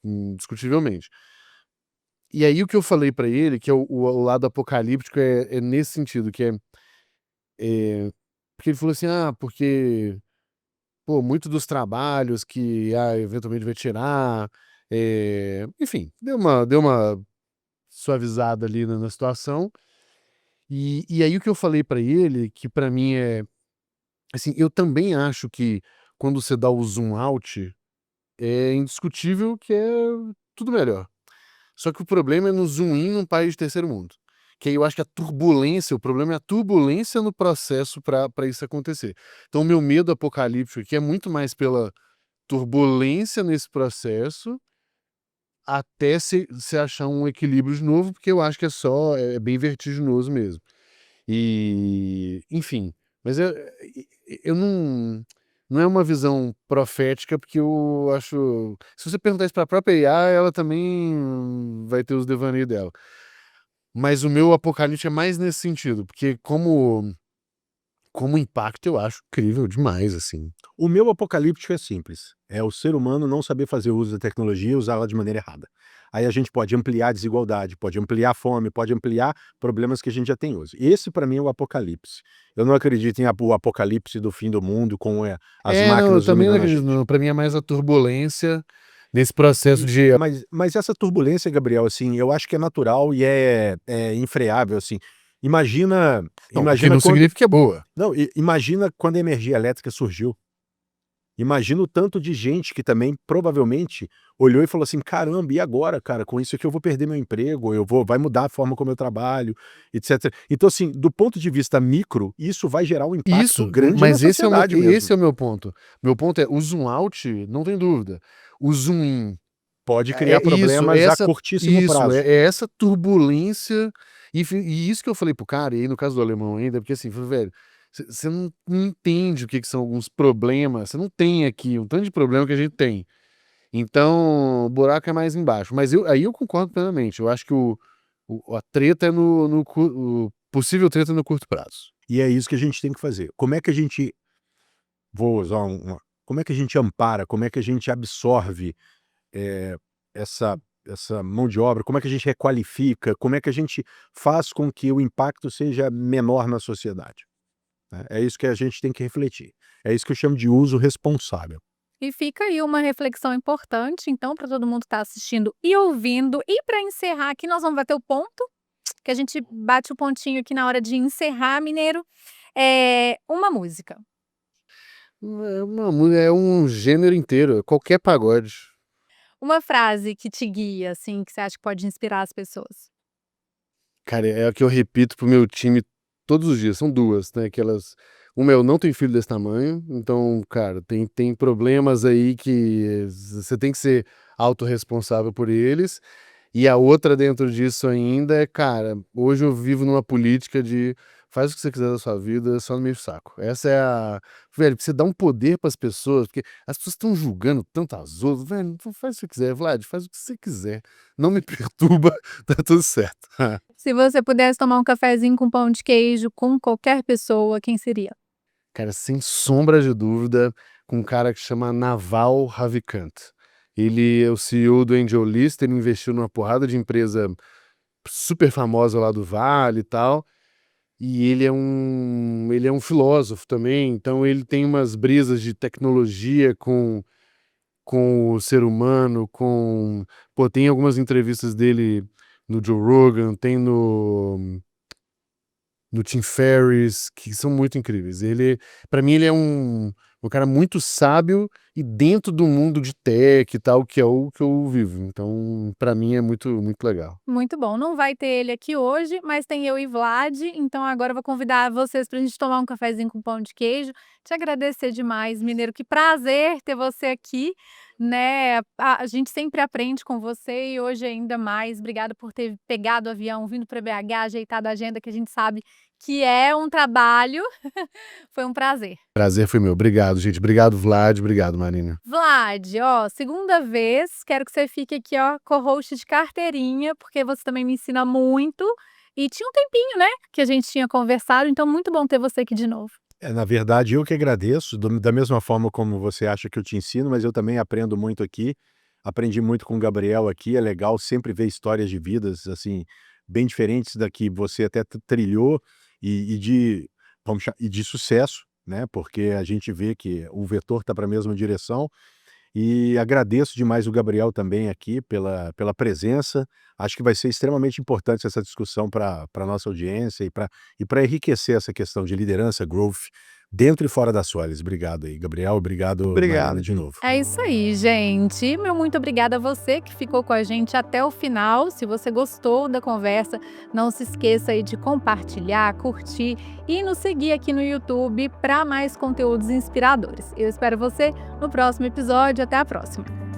indiscutivelmente. E aí o que eu falei pra ele, que é o lado apocalíptico, é nesse sentido, que porque ele falou assim: "Ah, porque, pô, muito dos trabalhos que eventualmente vai tirar", enfim, deu uma suavizada ali na situação. E aí o que eu falei pra ele, que pra mim assim, eu também acho que quando você dá o zoom out, é indiscutível que é tudo melhor. Só que o problema é no zoom in num país de terceiro mundo. Que aí eu acho que o problema é a turbulência no processo pra isso acontecer. Então o meu medo apocalíptico aqui é muito mais pela turbulência nesse processo, até se achar um equilíbrio de novo, porque eu acho que é bem vertiginoso mesmo. E, enfim, mas eu não é uma visão profética, porque eu acho, se você perguntar isso para a própria IA, ela também vai ter os devaneios dela. Mas o meu apocalipse é mais nesse sentido, porque como impacto eu acho incrível demais, assim. O meu apocalíptico é simples, é o ser humano não saber fazer uso da tecnologia e usá-la de maneira errada. Aí a gente pode ampliar a desigualdade, pode ampliar a fome, pode ampliar problemas que a gente já tem hoje. Esse para mim é o apocalipse. Eu não acredito o apocalipse do fim do mundo com as Não, eu máquinas também não dominando a acredito gente. não, pra mim é mais a turbulência nesse processo E de mas essa turbulência, Gabriel, assim, eu acho que é natural e é infreável, assim. Imagina não, o que imagina não quando significa que é boa. não, imagina quando a energia elétrica surgiu. Imagina o tanto de gente que também provavelmente olhou e falou assim: "Caramba, e agora, cara? Com isso aqui eu vou perder meu emprego, vai mudar a forma como eu trabalho", etc. Então, assim, do ponto de vista micro, isso vai gerar um impacto Isso, grande na mas sociedade mesmo. esse é o meu ponto. Meu ponto é, o zoom out, não tem dúvida. O zoom in, Pode criar é isso, problemas a curtíssimo prazo. é essa turbulência, e isso que eu falei pro cara, e aí no caso do alemão ainda, porque assim, falei: "Velho, você não entende o que que são alguns problemas, você não tem aqui um tanto de problema que a gente tem". Então, o buraco é mais embaixo. Mas aí eu concordo plenamente. Eu acho que a treta é o possível treta no curto prazo. E é isso que a gente tem que fazer. Como é que a gente, vou usar como é que a gente ampara, como é que a gente absorve eh, essa mão de obra, como é que a gente requalifica, como é que a gente faz com que o impacto seja menor na sociedade, né? É isso que a gente tem que refletir. É isso que eu chamo de uso responsável. E fica aí uma reflexão importante, então, para todo mundo que está assistindo e ouvindo. E para encerrar aqui, nós vamos bater o ponto, que a gente bate o pontinho aqui na hora de encerrar, Mineiro. Uma música. É um gênero inteiro, qualquer pagode. Uma frase que te guia, assim, que você acha que pode inspirar as pessoas. Cara, é a que eu repito pro meu time todos os dias, são 2, né, uma é: "Eu não tenho filho desse tamanho", então, cara, tem problemas aí que você tem que ser autorresponsável por eles, e a outra dentro disso ainda é: "Cara, hoje eu vivo numa política de faz o que você quiser da sua vida, só não me enche o saco". Essa é a velho, você dá um poder para as pessoas, porque as pessoas estão julgando tanto as outras, velho, então faz o que você quiser, Vlad, faz o que você quiser, não me perturba, tá tudo certo. Se você pudesse tomar um cafezinho com pão de queijo com qualquer pessoa, quem seria? Cara, sem sombra de dúvida, com um cara que chama Naval Ravikant. Ele é o CEO do AngelList, ele investiu numa porrada de empresa super famosa lá do Vale e tal, e ele é um filósofo também, então ele tem umas brisas de tecnologia com o ser humano, tem algumas entrevistas dele no Joe Rogan, tem no Tim Ferriss, que são muito incríveis. Para mim, ele é um cara muito sábio e dentro do mundo de tech e tal, que é o que eu vivo. Então, para mim, é muito, muito legal. Muito bom. Não vai ter ele aqui hoje, mas tem eu e Vlad. Então agora eu vou convidar vocês para a gente tomar um cafezinho com pão de queijo. Te agradecer demais, Mineiro. Que prazer ter você aqui, né? A gente sempre aprende com você e hoje ainda mais. Obrigada por ter pegado o avião, vindo para BH, ajeitado a agenda, que a gente sabe que é um trabalho. Foi um prazer. Prazer foi meu. Obrigado, gente. Obrigado, Vlad. Obrigado, Marina. Vlad, ó, segunda vez, quero que você fique aqui, ó, co-host de carteirinha, porque você também me ensina muito. E tinha um tempinho, né, que a gente tinha conversado, então muito bom ter você aqui de novo. Na verdade, eu que agradeço, da mesma forma como você acha que eu te ensino, mas eu também aprendo muito aqui. Aprendi muito com o Gabriel aqui, é legal sempre ver histórias de vidas, assim, bem diferentes da que você até trilhou e de sucesso, né? Porque a gente vê que o vetor está para a mesma direção. E agradeço demais o Gabriel também aqui pela presença. Acho que vai ser extremamente importante essa discussão para a nossa audiência e para enriquecer essa questão de liderança, growth, dentro e fora da Solis. Obrigado aí, Gabriel. Obrigado, Marina, Obrigado. de novo. É isso aí, gente. Meu muito obrigada a você que ficou com a gente até o final. Se você gostou da conversa, não se esqueça aí de compartilhar, curtir e nos seguir aqui no YouTube para mais conteúdos inspiradores. Eu espero você no próximo episódio. Até a próxima.